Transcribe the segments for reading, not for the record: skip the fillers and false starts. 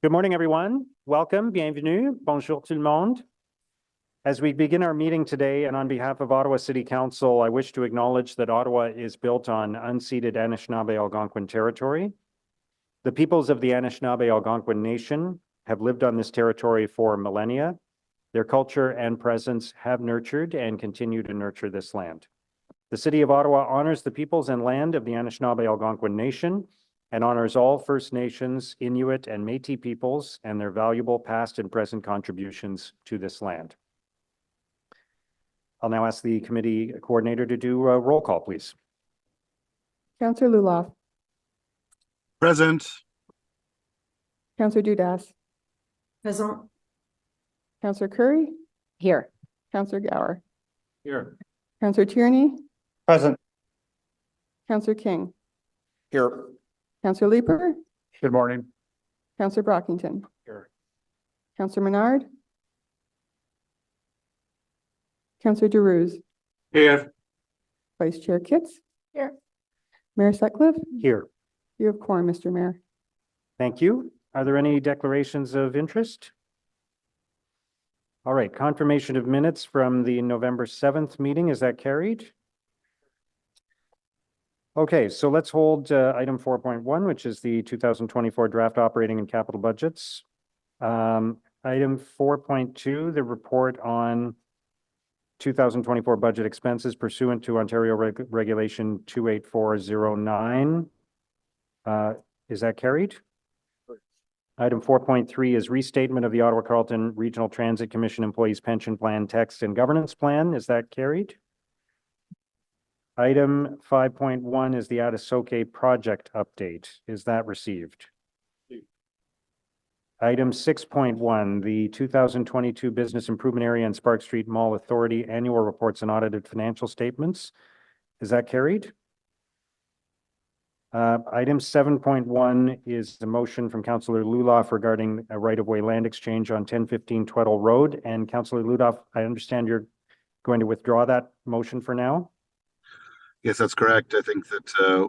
Good morning, everyone. Welcome, bienvenue, bonjour tout le monde. As we begin our meeting today, and on behalf of Ottawa City Council, I wish to acknowledge that Ottawa is built on unceded Anishinaabe-Algonquin territory. The peoples of the Anishinaabe-Algonquin Nation have lived on this territory for millennia. Their culture and presence have nurtured and continue to nurture this land. The City of Ottawa honors the peoples and land of the Anishinaabe-Algonquin Nation and honors all First Nations, Inuit, and Métis peoples and their valuable past and present contributions to this land. I'll now ask the committee coordinator to do a roll call, please. Councillor Luloff. Present. Councillor Dudas. Present. Councillor Curry. Here. Councillor Gower. Here. Councillor Tierney. Present. Councillor King. Here. Councillor Leeper. Good morning. Councillor Brockington. Here. Councillor Menard. Councillor DeRuse. Here. Vice Chair Kitts. Here. Mayor Sutcliffe. Here. You have quorum, Mr. Mayor. Thank you. Are there any declarations of interest? All right, confirmation of minutes from the November 7th meeting. Is that carried? Okay, so let's hold item 4.1, which is the 2024 draft operating and capital budgets. Item 4.2, the report on 2024 budget expenses pursuant to Ontario Regulation 28409. Is that carried? Item 4.3 is restatement of the Ottawa Carleton Regional Transit Commission Employees Pension Plan Text and Governance Plan. Is that carried? Item 5.1 is the Advocacy project update. Is that received? Item 6.1, the 2022 Business Improvement Area and Spark Street Mall Authority Annual Reports and Audited Financial Statements. Is that carried? Item 7.1 is the motion from Councillor Luloff regarding a right-of-way land exchange on 1015 Tweddle Road. And Councillor Luloff, I understand you're going to withdraw that motion for now? Yes, that's correct. I think that some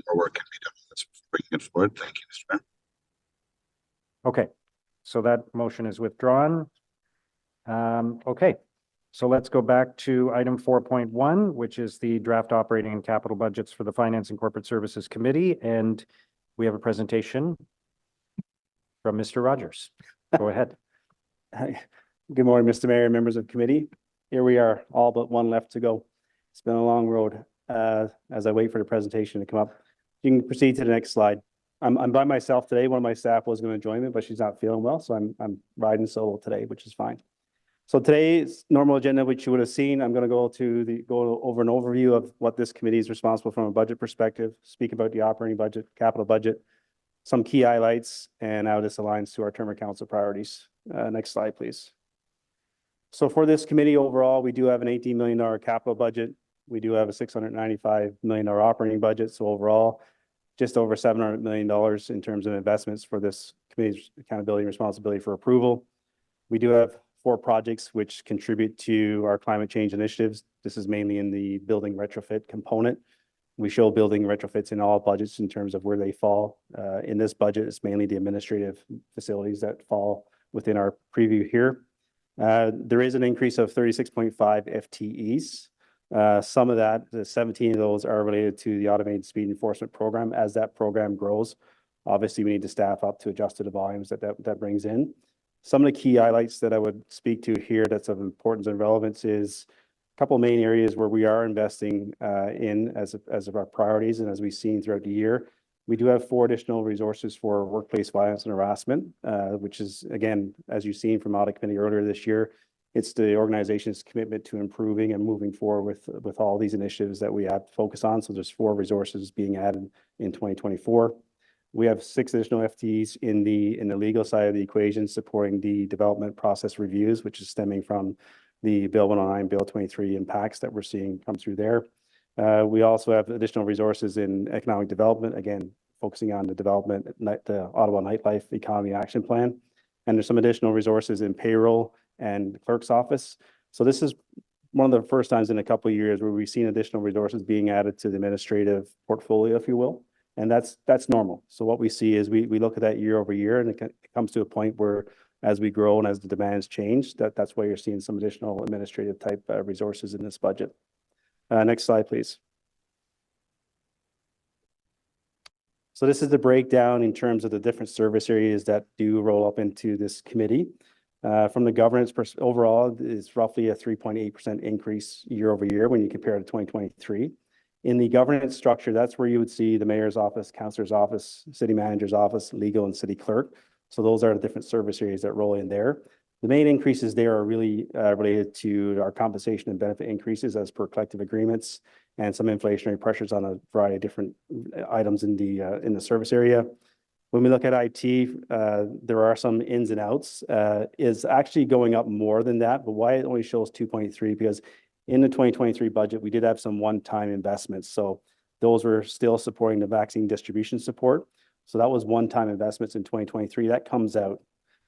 more work can be done. Let's bring it forward. Thank you, Mr. Mayor. Okay, so that motion is withdrawn. Okay, so let's go back to item 4.1, which is the draft operating and capital budgets for the Finance and Corporate Services Committee. And we have a presentation from Mr. Rogers. Go ahead. Hi. Good morning, Mr. Mayor and members of the committee. Here we are, all but one left to go. It's been a long road. As I wait for the presentation to come up, you can proceed to the next slide. I'm by myself today. One of my staff was going to join me, but she's not feeling well, so I'm riding solo today, which is fine. So today's normal agenda, which you would have seen, I'm going to go over an overview of what this committee is responsible from a budget perspective, speak about the operating budget, capital budget, some key highlights, and how this aligns to our term of council priorities. Next slide, please. So for this committee overall, we do have an $18 million capital budget. We do have a $695 million operating budget. So overall, just over $700 million in terms of investments for this committee's accountability and responsibility for approval. We do have 4 projects which contribute to our climate change initiatives. This is mainly in the building retrofit component. We show building retrofits in all budgets in terms of where they fall. In this budget, it's mainly the administrative facilities that fall within our preview here. There is an increase of 36.5 FTEs. Some of that, 17 of those are related to the automated speed enforcement program. As that program grows, obviously we need to staff up to adjust to the volumes that brings in. Some of the key highlights that I would speak to here that's of importance and relevance is a couple of main areas where we are investing in as of our priorities and as we've seen throughout the year. We do have 4 additional resources for workplace violence and harassment, which is, again, as you've seen from audit committee earlier this year, it's the organization's commitment to improving and moving forward with all these initiatives that we have to focus on. So there's 4 resources being added in 2024. We have 6 additional FTEs in the legal side of the equation supporting the development process reviews, which is stemming from the Bill 109, Bill 23 impacts that we're seeing come through there. We also have additional resources in economic development, again, focusing on the development, the Ottawa Nightlife Economy Action Plan. And there's some additional resources in payroll and the clerk's office. So this is one of the first times in a couple of years where we've seen additional resources being added to the administrative portfolio, if you will. And that's normal. So what we see is we look at that year over year, and it comes to a point where as we grow and as the demands change, that's why you're seeing some additional administrative type resources in this budget. Next slide, please. So this is the breakdown in terms of the different service areas that do roll up into this committee. From the governance overall, it's roughly a 3.8% increase year over year when you compare to 2023. In the governance structure, that's where you would see the mayor's office, councillor's office, city manager's office, legal, and city clerk. So those are the different service areas that roll in there. The main increases there are really related to our compensation and benefit increases as per collective agreements and some inflationary pressures on a variety of different items in the service area. When we look at IT, there are some ins and outs. Is actually going up more than that, but why it only shows 2.3? Because in the 2023 budget, we did have some one-time investments. So those were still supporting the vaccine distribution support. So that was one-time investments in 2023. That comes out.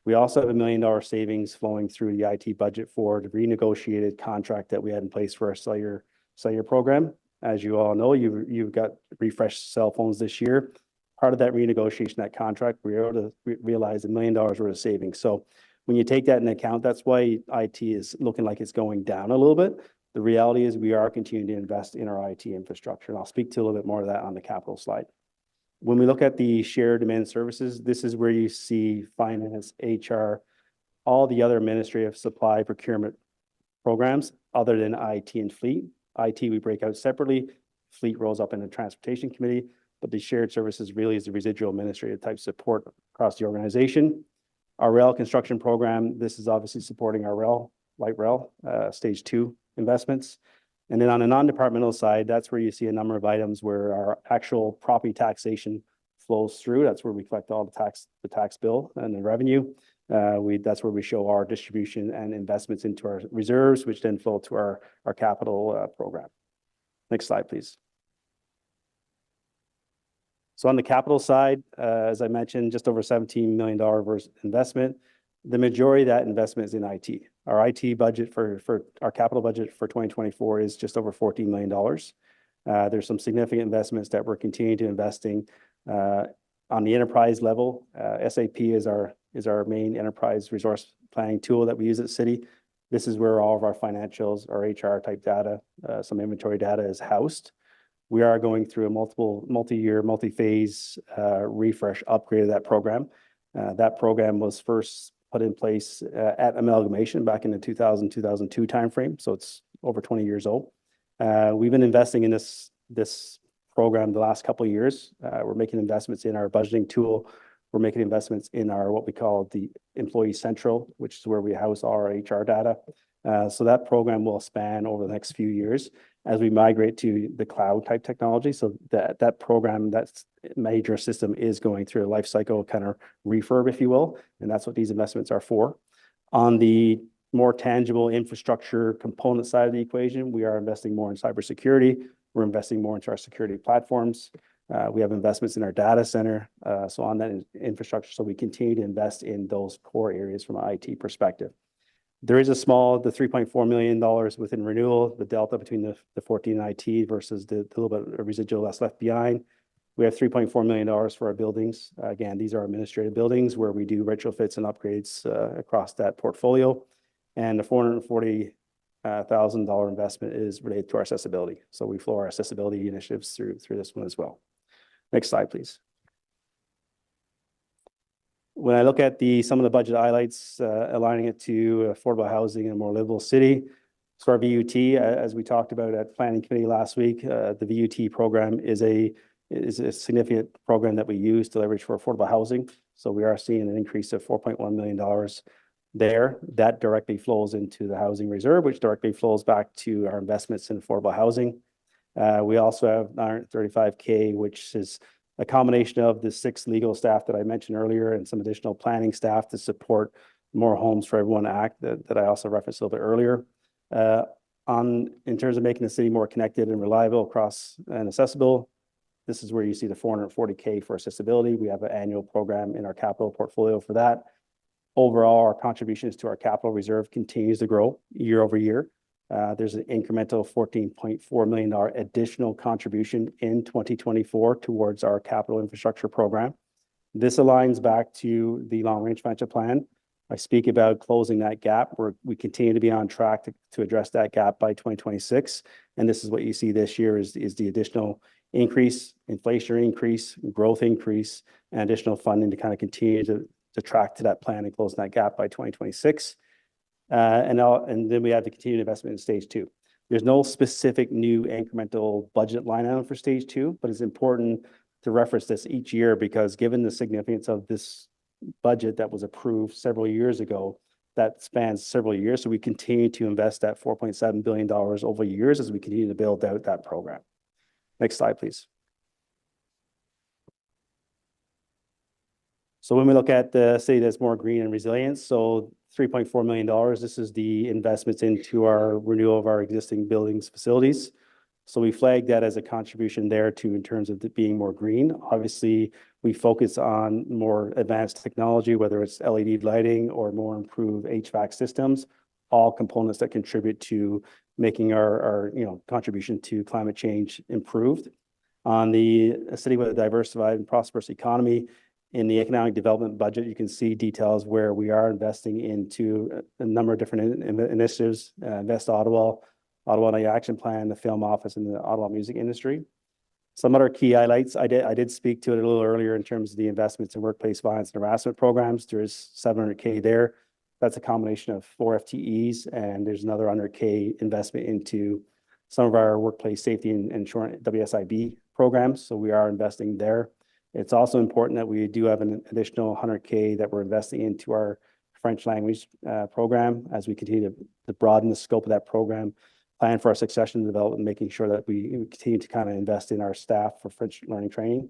We also have $1 million savings flowing through the IT budget for the renegotiated contract that we had in place for our cellular program. As you all know, you've got refreshed cell phones this year. Part of that renegotiation, that contract, we were able to realize $1 million worth of savings. So when you take that into account, that's why IT is looking like it's going down a little bit. The reality is we are continuing to invest in our IT infrastructure, and I'll speak to a little bit more of that on the capital slide. When we look at the shared demand services, this is where you see finance, HR, all the other administrative supply procurement programs other than IT and fleet. IT we break out separately. Fleet rolls up in the transportation committee, but the shared services really is the residual administrative type support across the organization. Our rail construction program, this is obviously supporting our light rail, stage 2 investments. And then on the non-departmental side, that's where you see a number of items where our actual property taxation flows through. That's where we collect all the tax bill and the revenue. That's where we show our distribution and investments into our reserves, which then flow to our capital program. Next slide, please. So on the capital side, as I mentioned, just over $17 million versus investment. The majority of that investment is in IT. Our IT budget for our capital budget for 2024 is just over $14 million. There's some significant investments that we're continuing to investing on the enterprise level. SAP is our main enterprise resource planning tool that we use at City. This is where all of our financials, our HR type data, some inventory data is housed. We are going through a multi-year, multi-phase refresh upgrade of that program. That program was first put in place at amalgamation back in the 2002 timeframe. So it's over 20 years old. We've been investing in this program the last couple of years. We're making investments in our budgeting tool. We're making investments in our what we call the Employee Central, which is where we house all our HR data. So that program will span over the next few years as we migrate to the cloud type technology. So that program, that major system is going through a life cycle kind of refurb, if you will. And that's what these investments are for. On the more tangible infrastructure component side of the equation, we are investing more in cybersecurity. We're investing more into our security platforms. We have investments in our data center. So on that infrastructure, so we continue to invest in those core areas from an IT perspective. There is the $3.4 million within renewal, the delta between the 14 IT versus the little bit of residual that's left behind. We have $3.4 million for our buildings. Again, these are administrative buildings where we do retrofits and upgrades across that portfolio. And the $440,000 investment is related to our accessibility. So we flow our accessibility initiatives through this one as well. Next slide, please. When I look at some of the budget highlights, aligning it to affordable housing and a more livable city. So our VUT, as we talked about at Planning Committee last week, the VUT program is a significant program that we use to leverage for affordable housing. So we are seeing an increase of $4.1 million there. That directly flows into the housing reserve, which directly flows back to our investments in affordable housing. We also have $935K, which is a combination of the 6 legal staff that I mentioned earlier and some additional planning staff to support More Homes for Everyone Act that I also referenced a little bit earlier. In terms of making the city more connected and reliable across and accessible, this is where you see the $440K for accessibility. We have an annual program in our capital portfolio for that. Overall, our contributions to our capital reserve continues to grow year over year. There's an incremental $14.4 million additional contribution in 2024 towards our capital infrastructure program. This aligns back to the long-range financial plan. I speak about closing that gap where we continue to be on track to address that gap by 2026. And this is what you see this year is the additional increase, inflation increase, growth increase, and additional funding to kind of continue to track to that plan and close that gap by 2026. And then we have the continued investment in stage 2. There's no specific new incremental budget line item for stage 2, but it's important to reference this each year because given the significance of this budget that was approved several years ago, that spans several years. So we continue to invest that $4.7 billion over years as we continue to build out that program. Next slide, please. So when we look at the city that's more green and resilient, so $3.4 million, this is the investments into our renewal of our existing buildings, facilities. So we flagged that as a contribution there too in terms of it being more green. Obviously, we focus on more advanced technology, whether it's LED lighting or more improved HVAC systems, all components that contribute to making our contribution to climate change improved. On the city with a diversified and prosperous economy, in the economic development budget, you can see details where we are investing into a number of different initiatives, Invest Ottawa, Ottawa Night Action Plan, the film office, and the Ottawa music industry. Some other key highlights, I did speak to it a little earlier in terms of the investments in workplace violence and harassment programs. There's $700K there. That's a combination of 4 FTEs, and there's another $100K investment into some of our workplace safety and insurance WSIB programs. So we are investing there. It's also important that we do have an additional $100K that we're investing into our French language program as we continue to broaden the scope of that program, plan for our succession development, making sure that we continue to kind of invest in our staff for French learning training.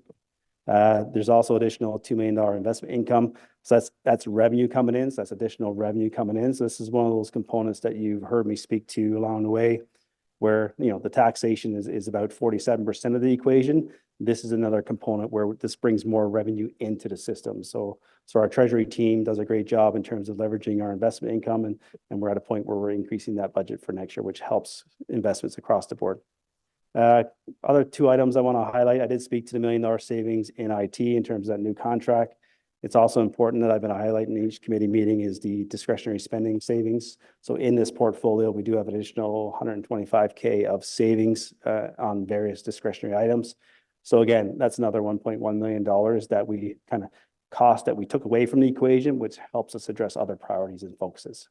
There's also additional $2 million investment income. So that's revenue coming in. So that's additional revenue coming in. So this is one of those components that you've heard me speak to along the way where, the taxation is about 47% of the equation. This is another component where this brings more revenue into the system. So our treasury team does a great job in terms of leveraging our investment income, and we're at a point where we're increasing that budget for next year, which helps investments across the board. Other 2 items I want to highlight. I did speak to the $1 million savings in IT in terms of that new contract. It's also important that I've been highlighting in each committee meeting is the discretionary spending savings. So in this portfolio, we do have an additional $125K of savings on various discretionary items. So again, that's another $1.1 million that we kind of cost that we took away from the equation, which helps us address other priorities and focuses.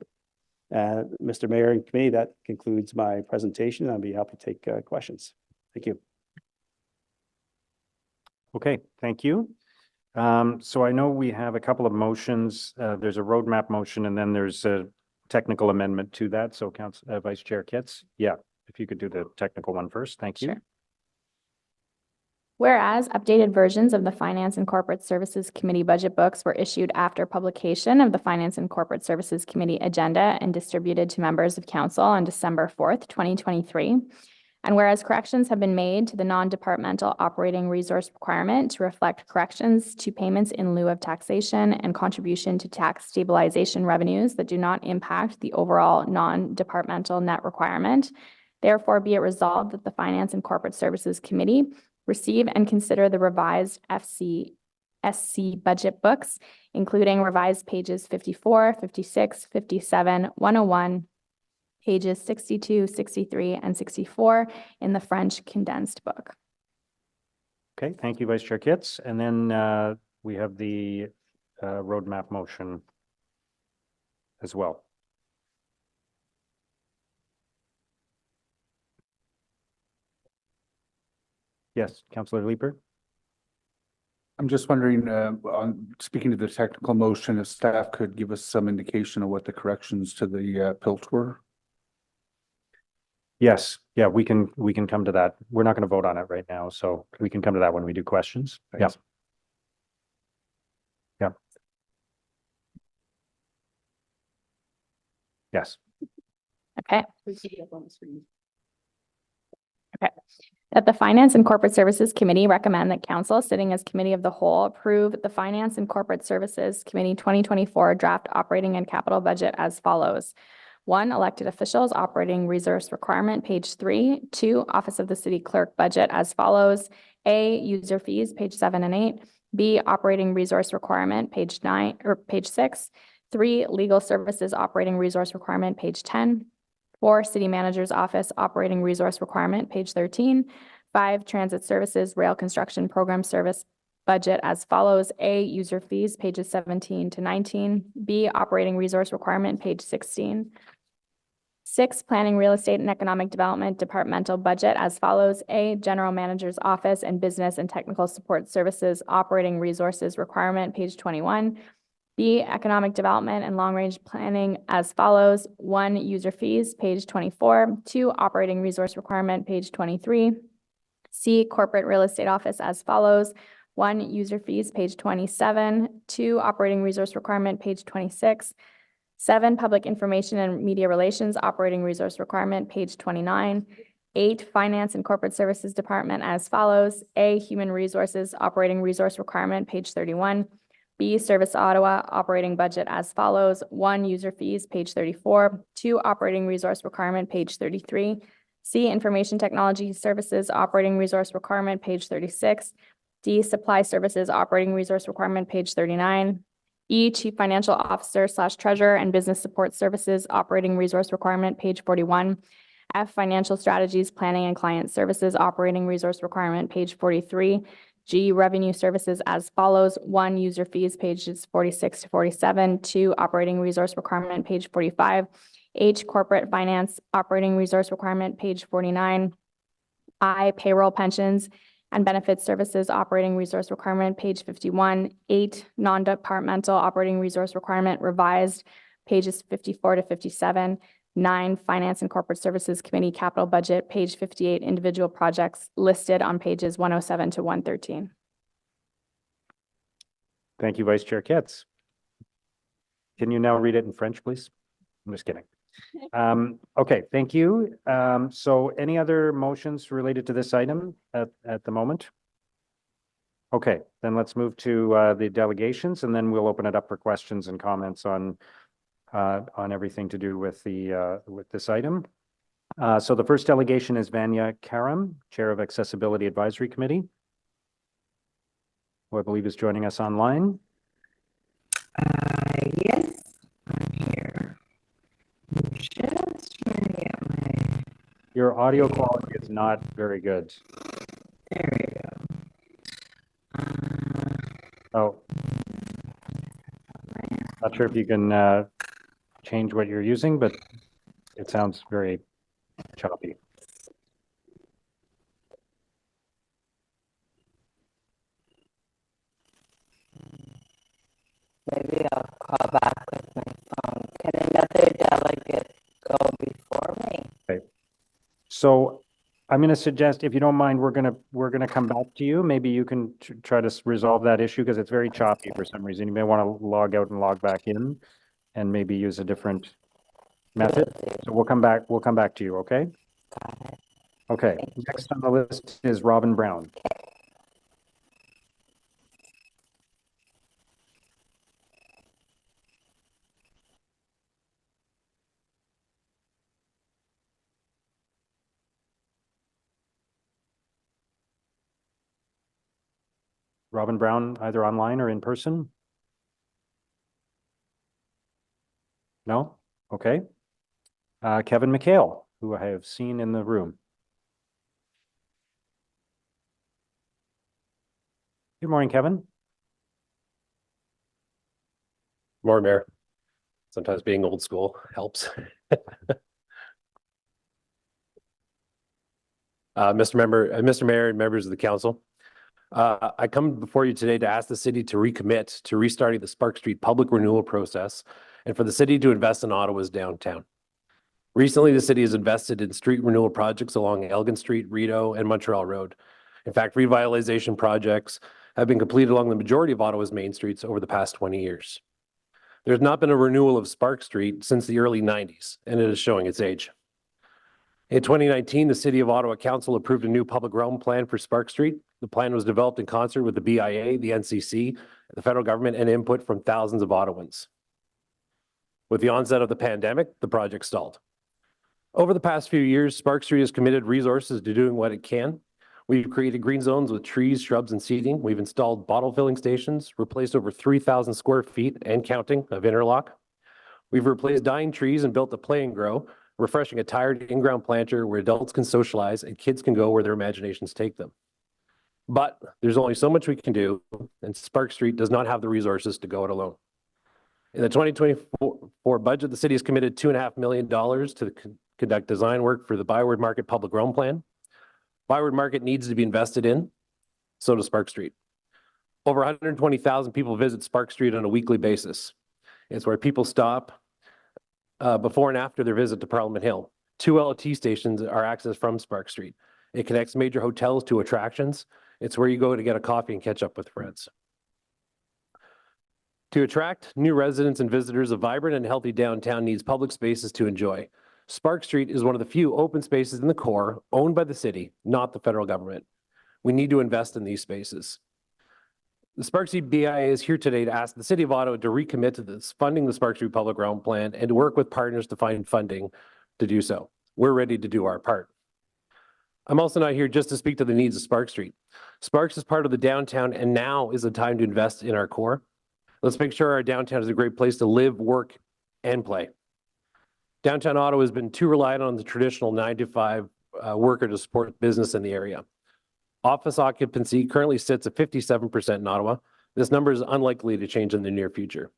Mr. Mayor and committee, that concludes my presentation. I'll be happy to take questions. Thank you. Okay, thank you. So I know we have a couple of motions. There's a roadmap motion and then there's a technical amendment to that. So Vice Chair Kitts, yeah, if you could do the technical one first. Thank you. Sure. Whereas updated versions of the Finance and Corporate Services Committee budget books were issued after publication of the Finance and Corporate Services Committee agenda and distributed to members of council on December 4th, 2023. And whereas corrections have been made to the non-departmental operating resource requirement to reflect corrections to payments in lieu of taxation and contribution to tax stabilization revenues that do not impact the overall non-departmental net requirement, therefore be it resolved that the Finance and Corporate Services Committee receive and consider the revised FCSC budget books, including revised pages 54, 56, 57, 101, pages 62, 63, and 64 in the French condensed book. Okay, thank you, Vice Chair Kitts. And then we have the roadmap motion as well. Yes, Councillor Leeper. I'm just wondering, on speaking to the technical motion, if staff could give us some indication of what the corrections to the PILT were. Yes, yeah, we can come to that. We're not going to vote on it right now, so we can come to that when we do questions. Thanks. Yeah. Yes. Okay. Okay. That the Finance and Corporate Services Committee recommend that Council, sitting as Committee of the Whole, approve the Finance and Corporate Services Committee 2024 draft operating and capital budget as follows. 1, elected officials, operating resource requirement, page 3. 2, Office of the City Clerk budget as follows. A, user fees, page 7 and 8. B, operating resource requirement, page 9 or page 6. 3, legal services operating resource requirement, page 10. 4, city manager's office operating resource requirement, page 13. 5, transit services rail construction program service budget as follows. A, user fees, pages 17 to 19. B, operating resource requirement, page 16. 6, planning, real estate, and economic development departmental budget as follows. A, general manager's office and business and technical support services operating resources requirement, page 21. B, economic development and long-range planning as follows. 1, user fees, page 24. 2, operating resource requirement, page 23. C, corporate real estate office as follows. 1, user fees, page 27. 2, operating resource requirement, page 26. 7, public information and media relations operating resource requirement, page 29. 8, finance and corporate services department as follows. A, human resources operating resource requirement, page 31. B, Service Ottawa operating budget as follows. 1, user fees, page 34. 2, operating resource requirement, page 33. C, information technology services operating resource requirement, page 36. D, supply services operating resource requirement, page 39. E, chief financial officer / treasurer and business support services operating resource requirement, page 41. F, financial strategies, planning and client services operating resource requirement, page 43. G, revenue services as follows. 1, user fees, pages 46 to 47. 2, operating resource requirement, page 45. H, corporate finance operating resource requirement, page 49. I, payroll, pensions, and benefits services operating resource requirement, page 51. 8, non-departmental operating resource requirement revised, pages 54 to 57. 9, finance and corporate services committee capital budget, page 58, individual projects listed on pages 107 to 113. Thank you, Vice Chair Katz. Can you now read it in French, please? I'm just kidding. Okay, thank you. So any other motions related to this item at the moment? Okay, then let's move to the delegations, and then we'll open it up for questions and comments on everything to do with the with this item. So the first delegation is Vanya Karam, Chair of Accessibility Advisory Committee, who I believe is joining us online. Yes, I'm here. Just trying to get my, Your audio quality is not very good. there we go. Oh. Not sure if you can change what you're using, but it sounds very choppy. Maybe I'll call back with my phone. Can another delegate go before me? Okay. So I'm going to suggest, if you don't mind, we're going to come back to you. Maybe you can try to resolve that issue because it's very choppy for some reason. You may want to log out and log back in and maybe use a different method. So we'll come back to you, okay? Got it. Okay. Next on the list is Robin Brown. Robin Brown, either online or in person? No? Okay. Kevin McHale, who I have seen in the room. Good morning, Kevin. More Mayor. Sometimes being old school helps. Mr. Mayor and members of the council, I come before you today to ask the city to recommit to restarting the Spark Street public renewal process and for the city to invest in Ottawa's downtown. Recently, the city has invested in street renewal projects along Elgin Street, Rideau, and Montreal Road. In fact, revitalization projects have been completed along the majority of Ottawa's main streets over the past 20 years. There's not been a renewal of Spark Street since the early 90s, and it is showing its age. In 2019, the City of Ottawa Council approved a new public realm plan for Spark Street. The plan was developed in concert with the BIA, the NCC, the federal government, and input from thousands of Ottawans. With the onset of the pandemic, the project stalled. Over the past few years, Spark Street has committed resources to doing what it can. We've created green zones with trees, shrubs, and seating. We've installed bottle filling stations, replaced over 3,000 square feet and counting of interlock. We've replaced dying trees and built a play and grow, refreshing a tired in-ground planter where adults can socialize and kids can go where their imaginations take them. But there's only so much we can do, and Spark Street does not have the resources to go it alone. In the 2024 budget, the city has committed $2.5 million to conduct design work for the Byward Market Public Realm Plan. Byward Market needs to be invested in, so does Spark Street. Over 120,000 people visit Spark Street on a weekly basis. It's where people stop before and after their visit to Parliament Hill. 2 LRT stations are accessed from Spark Street. It connects major hotels to attractions. It's where you go to get a coffee and catch up with friends. To attract new residents and visitors, a vibrant and healthy downtown needs public spaces to enjoy. Spark Street is one of the few open spaces in the core owned by the city, not the federal government. We need to invest in these spaces. The Spark Street BIA is here today to ask the City of Ottawa to recommit to this funding the Spark Street Public Realm Plan and to work with partners to find funding to do so. We're ready to do our part. I'm also not here just to speak to the needs of Spark Street. Sparks is part of the downtown, and now is the time to invest in our core. Let's make sure our downtown is a great place to live, work, and play. Downtown Ottawa has been too reliant on the traditional 9-to-5 worker to support business in the area. Office occupancy currently sits at 57% in Ottawa. This number is unlikely to change in the near future.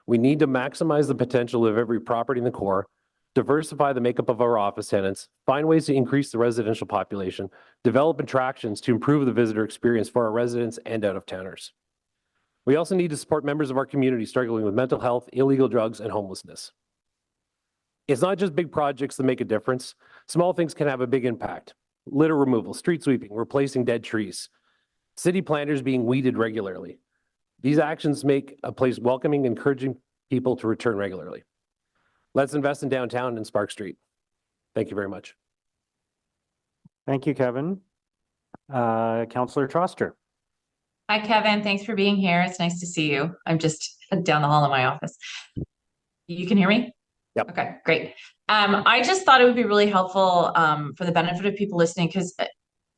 We need to maximize the potential of every property in the core, diversify the makeup of our office tenants, find ways to increase the residential population, develop attractions to improve the visitor experience for our residents and out-of-towners. We also need to support members of our community struggling with mental health, illegal drugs, and homelessness. It's not just big projects that make a difference. Small things can have a big impact. Litter removal, street sweeping, replacing dead trees, city planters being weeded regularly. These actions make a place welcoming, encouraging people to return regularly. Let's invest in downtown and Spark Street. Thank you very much. Thank you, Kevin. Councillor Troster. Hi, Kevin. Thanks for being here. It's nice to see you. I'm just down the hall in my office. You can hear me? Yep. Okay, great. I just thought it would be really helpful for the benefit of people listening, because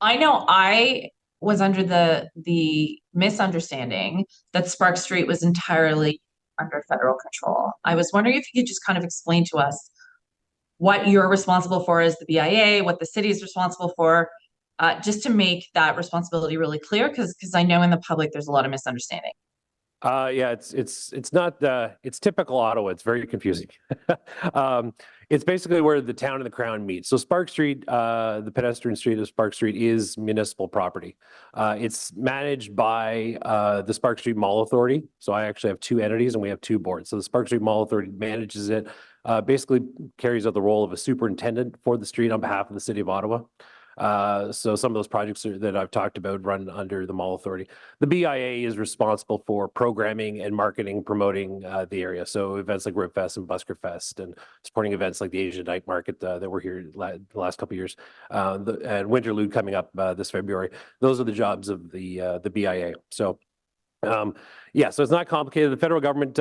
I know I was under the misunderstanding that Spark Street was entirely under federal control. I was wondering if you could just kind of explain to us what you're responsible for as the BIA, what the city is responsible for, just to make that responsibility really clear, because I know in the public there's a lot of misunderstanding. Yeah, it's not it's typical Ottawa. It's very confusing. It's basically where the town and the crown meet. So Spark Street, the pedestrian street of Spark Street, is municipal property. It's managed by the Spark Street Mall Authority. So I actually have 2 entities and we have 2 boards. So the Spark Street Mall Authority manages it, basically carries out the role of a superintendent for the street on behalf of the City of Ottawa. So some of those projects that I've talked about run under the Mall Authority. The BIA is responsible for programming and marketing, promoting the area. So events like Rib Fest and Busker Fest, and supporting events like the Asian Night Market that were here the last couple of years, and Winterlude coming up this February. Those are the jobs of the BIA. So. Yeah, so it's not complicated. The federal government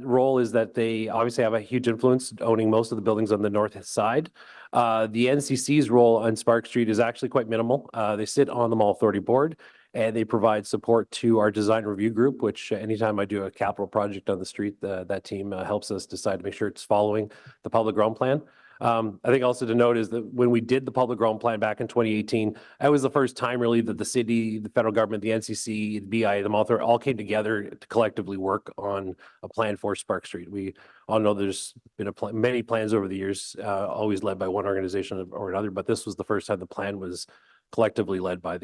role is that they obviously have a huge influence, owning most of the buildings on the north side. The NCC's role on Spark Street is actually quite minimal. They sit on the Mall Authority board and they provide support to our design review group, which anytime I do a capital project on the street, that team helps us decide to make sure it's following the public realm plan. I think also to note is that when we did the public realm plan back in 2018, that was the first time really that the city, the federal government, the NCC, the BIA, the Mall Authority all came together to collectively work on a plan for Spark Street. We all know there's been many plans over the years, always led by one organization or another, but this was the first time the plan was collectively led by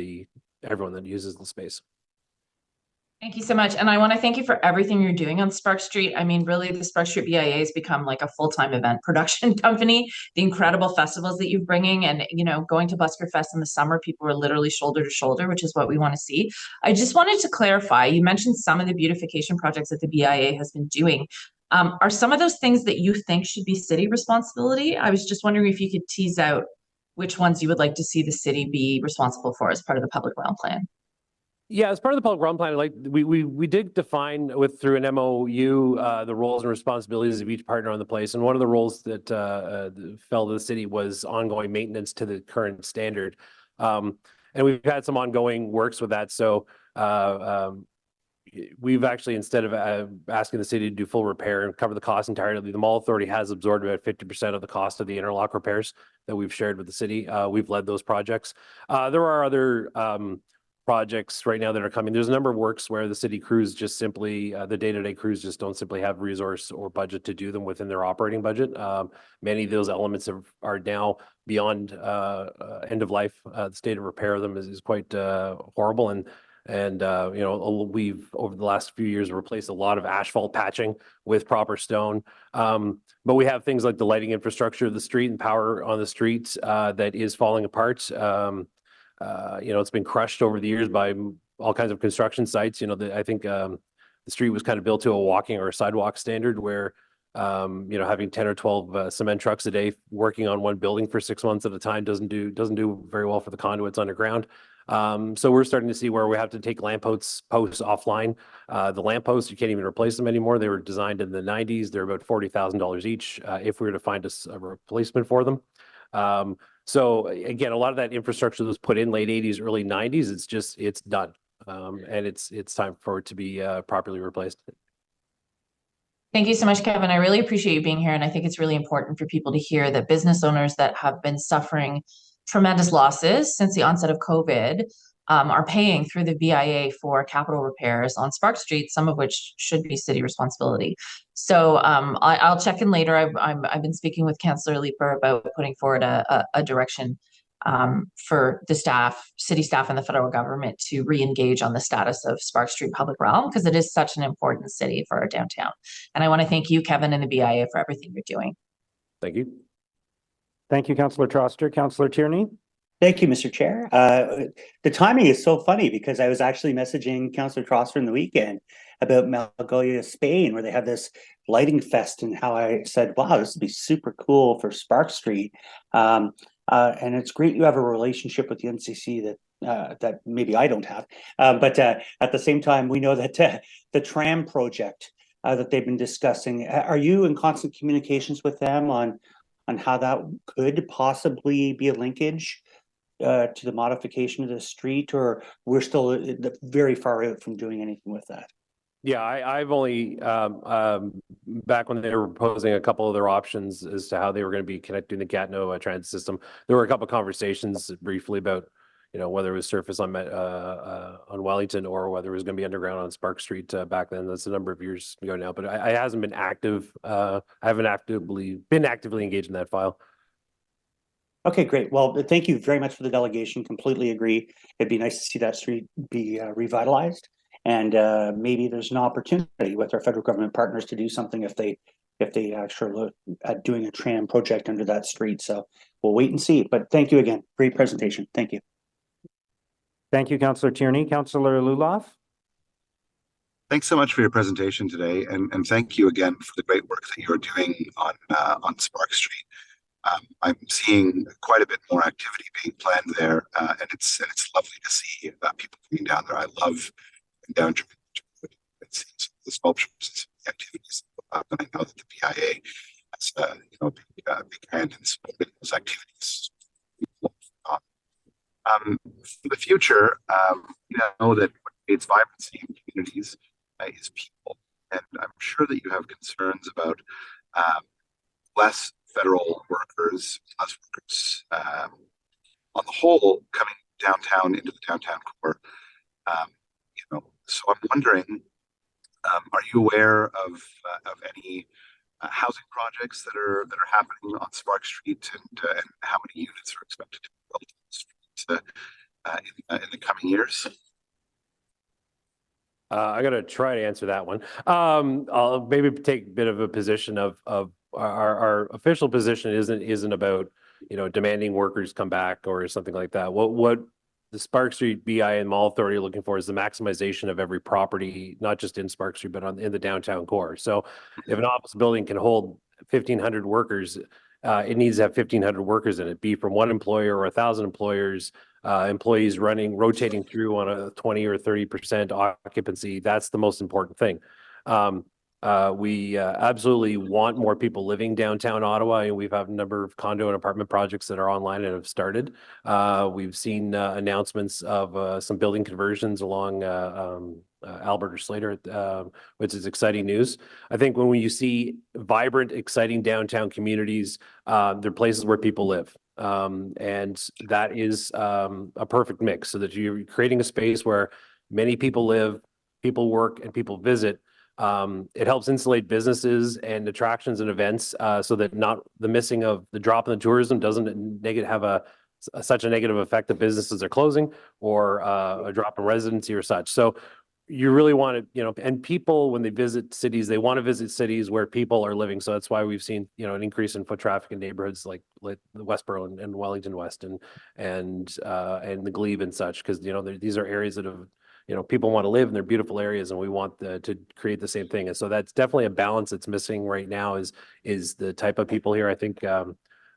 everyone that uses the space. Thank you so much. And I want to thank you for everything you're doing on Spark Street. I mean, really, the Spark Street BIA has become like a full-time event production company. The incredible festivals that you're bringing, and, going to Busker Fest in the summer, people are literally shoulder to shoulder, which is what we want to see. I just wanted to clarify, you mentioned some of the beautification projects that the BIA has been doing. Are some of those things that you think should be city responsibility? I was just wondering if you could tease out which ones you would like to see the city be responsible for as part of the public realm plan. Yeah, as part of the public realm plan, like we did define through an MOU the roles and responsibilities of each partner on the place, and one of the roles that fell to the city was ongoing maintenance to the current standard, and we've had some ongoing works with that. So we've actually, instead of asking the city to do full repair and cover the cost entirely, the mall authority has absorbed about 50% of the cost of the interlock repairs that we've shared with the city. We've led those projects. There are other projects right now that are coming. There's a number of works where the city crews just simply, the day-to-day crews just don't simply have resource or budget to do them within their operating budget. Many of those elements are now beyond end of life. The state of repair of them is quite horrible. And you know, we've over the last few years replaced a lot of asphalt patching with proper stone. But we have things like the lighting infrastructure of the street and power on the street that is falling apart. You know, it's been crushed over the years by all kinds of construction sites. You know, I think the street was kind of built to a walking or a sidewalk standard where, you know, having 10 or 12 cement trucks a day working on one building for 6 months at a time doesn't do very well for the conduits underground. So we're starting to see where we have to take posts offline. The lampposts, you can't even replace them anymore. They were designed in the 90s. They're about $40,000 each if we were to find a replacement for them. So again, a lot of that infrastructure was put in late 80s, early 90s. It's done. And it's time for it to be properly replaced. Thank you so much, Kevin. I really appreciate you being here. And I think it's really important for people to hear that business owners that have been suffering tremendous losses since the onset of COVID are paying through the BIA for capital repairs on Spark Street, some of which should be city responsibility. So I'll check in later. I've been speaking with Councillor Leeper about putting forward a direction for the staff, city staff and the federal government to re-engage on the status of Spark Street public realm, because it is such an important city for our downtown. And I want to thank you, Kevin, and the BIA for everything you're doing. Thank you. Thank you, Councillor Troster. Councillor Tierney? Thank you, Mr. Chair. The timing is so funny because I was actually messaging Councillor Troster in the weekend about Malagoya, Spain, where they have this lighting fest, and how I said, wow, this would be super cool for Spark Street. And it's great you have a relationship with the NCC that maybe I don't have. But at the same time, we know that the tram project that they've been discussing, are you in constant communications with them on how that could possibly be a linkage to the modification of the street, or we're still very far out from doing anything with that? Yeah, I've only back when they were proposing a couple of their options as to how they were going to be connecting the Gatineau transit system, there were a couple of conversations briefly about, you know, whether it was surface on Wellington or whether it was going to be underground on Spark Street back then. That's a number of years ago now, but I hasn't been active. I haven't been actively engaged in that file. Okay, great. Well, thank you very much for the delegation. Completely agree. It'd be nice to see that street be revitalized, and maybe there's an opportunity with our federal government partners to do something if they actually look at doing a tram project under that street. So we'll wait and see. But thank you again. Great presentation. Thank you. Thank you, Councillor Tierney. Councillor Luloff? Thanks so much for your presentation today, and thank you again for the great work that you're doing on Spark Street. I'm seeing quite a bit more activity being planned there, and it's lovely to see people coming down there. I love going down to see the sculptures and the activities, and I know that the BIA has a big hand in supporting those activities. For the future, you know that what creates vibrancy in communities is people, and I'm sure that you have concerns about less federal workers, less workers on the whole coming downtown into the downtown core. So I'm wondering, are you aware of any housing projects that are happening on Spark Street, and how many units are expected to be built on the street in the coming years? I got to try to answer that one. I'll maybe take a bit of a position of our official position isn't about, you know, demanding workers come back or something like that. What the Spark Street BI and Mall Authority are looking for is the maximization of every property, not just in Spark Street, but in the downtown core. So if an office building can hold 1,500 workers, it needs to have 1,500 workers in it, be from one employer or 1,000 employers. employees rotating through on a 20 or 30% occupancy. That's the most important thing. We absolutely want more people living downtown Ottawa, and we've had a number of condo and apartment projects that are online and have started. We've seen announcements of some building conversions along Albert or Slater, which is exciting news. I think when you see vibrant, exciting downtown communities, they're places where people live. And that is a perfect mix, so that you're creating a space where many people live, people work, and people visit. It helps insulate businesses and attractions and events, so that not the missing of the drop in the tourism doesn't have such a negative effect that businesses are closing, or a drop in residency or such. So you really want to, and people, when they visit cities, they want to visit cities where people are living. So that's why we've seen, an increase in foot traffic in neighborhoods like the Westboro and Wellington West and the Glebe and such, because, these are areas that have, people want to live, and they're beautiful areas, and we want to create the same thing. And so that's definitely a balance that's missing right now is the type of people here. I think I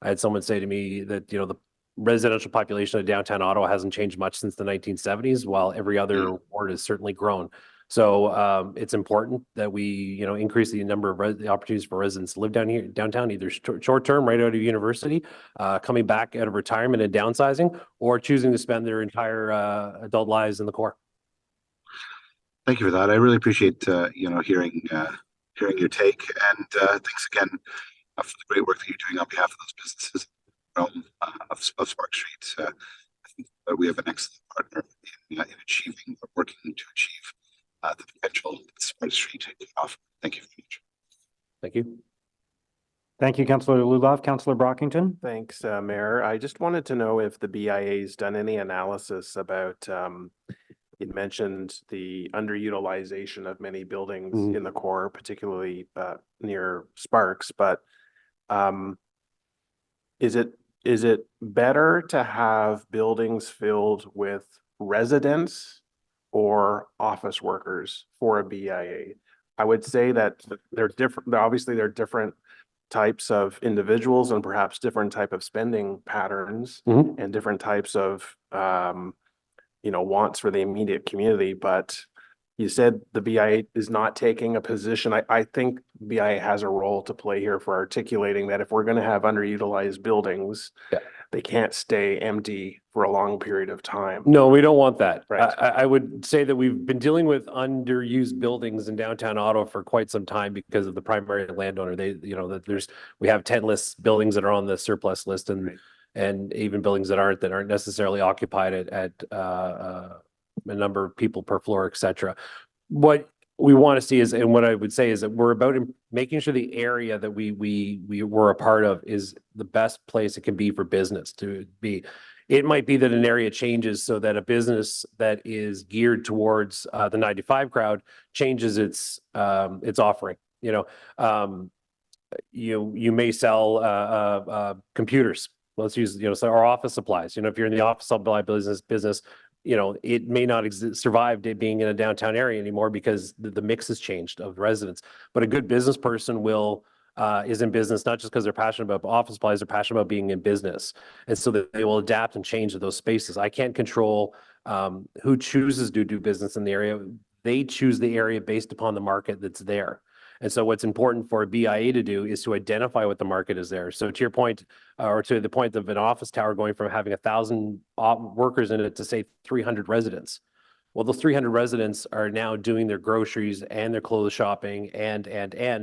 had someone say to me that, the residential population of downtown Ottawa hasn't changed much since the 1970s, while every other ward has certainly grown. So it's important that we, increase the number of the opportunities for residents to live downtown, either short term, right out of university, coming back out of retirement and downsizing, or choosing to spend their entire adult lives in the core. Thank you for that. I really appreciate hearing your take, and thanks again for the great work that you're doing on behalf of those businesses of Spark Street. I think that we have an excellent partner in achieving or working to achieve the potential that Spark Street can offer. Thank you very much. Thank you. Thank you, Councillor Luloff. Councillor Brockington. Thanks, Mayor. I just wanted to know if the BIA's done any analysis about, you mentioned the underutilization of many buildings in the core, particularly near Sparks, but is it better to have buildings filled with residents or office workers for a BIA? I would say that they're different. Obviously, they're different types of individuals and perhaps different type of spending patterns and different types of wants for the immediate community. But you said the BIA is not taking a position. I think BIA has a role to play here for articulating that if we're going to have underutilized buildings, they can't stay empty for a long period of time. No, we don't want that. Right. I would say that we've been dealing with underused buildings in downtown Ottawa for quite some time because of the primary landowner. We have 10 buildings that are on the surplus list, and even buildings that aren't necessarily occupied at a number of people per floor, et cetera. What we want to see is, and what I would say is that we're about making sure the area that we were a part of is the best place it can be for business to be. It might be that an area changes so that a business that is geared towards the 95 crowd changes its offering. You may sell computers. Let's use our office supplies. If you're in the office supply business, it may not survive being in a downtown area anymore because the mix has changed of residents. But a good business person is in business not just because they're passionate about office supplies, they're passionate about being in business, and so that they will adapt and change to those spaces. I can't control who chooses to do business in the area. They choose the area based upon the market that's there. And so what's important for a BIA to do is to identify what the market is there. So to your point, or to the point of an office tower going from having 1,000 workers in it to say 300 residents. Well, those 300 residents are now doing their groceries and their clothes shopping and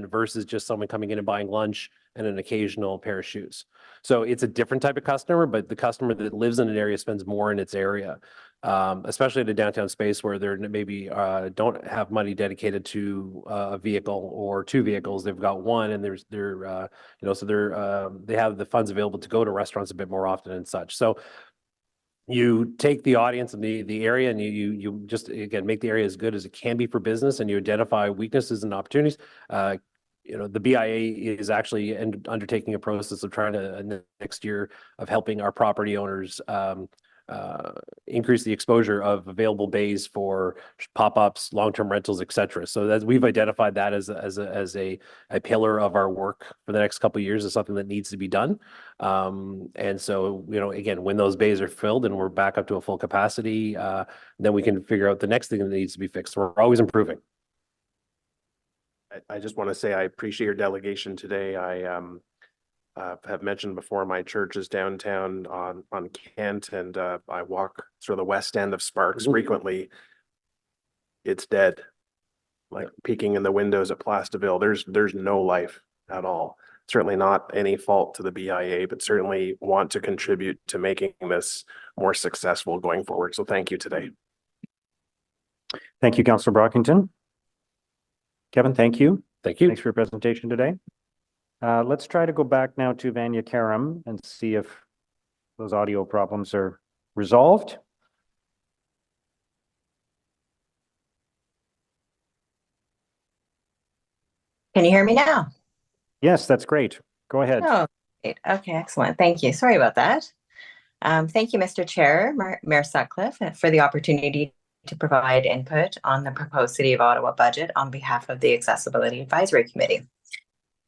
versus just someone coming in and buying lunch and an occasional pair of shoes. So it's a different type of customer, but the customer that lives in an area spends more in its area. Especially in a downtown space where they're maybe don't have money dedicated to a vehicle or two vehicles. They've got one, and they have the funds available to go to restaurants a bit more often and such. So you take the audience and the area, and you just, again, make the area as good as it can be for business, and you identify weaknesses and opportunities. The BIA is actually undertaking a process of trying to next year of helping our property owners increase the exposure of available bays for pop-ups, long-term rentals, et cetera. So that we've identified that as a pillar of our work for the next couple of years, is something that needs to be done. And so, again, when those bays are filled and we're back up to a full capacity, then we can figure out the next thing that needs to be fixed. We're always improving. I just want to say I appreciate your delegation today. I have mentioned before, my church is downtown on Kent, and I walk through the west end of Sparks frequently. It's dead. Like peeking in the windows at Plastaville, there's no life at all. Certainly not any fault to the BIA, but certainly want to contribute to making this more successful going forward. So thank you today. Thank you, Councillor Brockington. Kevin, thank you. Thank you. Thanks for your presentation today. Let's try to go back now to Vanya Karam and see if those audio problems are resolved. Can you hear me now? Yes, that's great. Go ahead. Oh, great. Okay, excellent. Thank you. Sorry about that. Thank you, Mr. Chair, Mayor Sutcliffe, for the opportunity to provide input on the proposed City of Ottawa budget on behalf of the Accessibility Advisory Committee.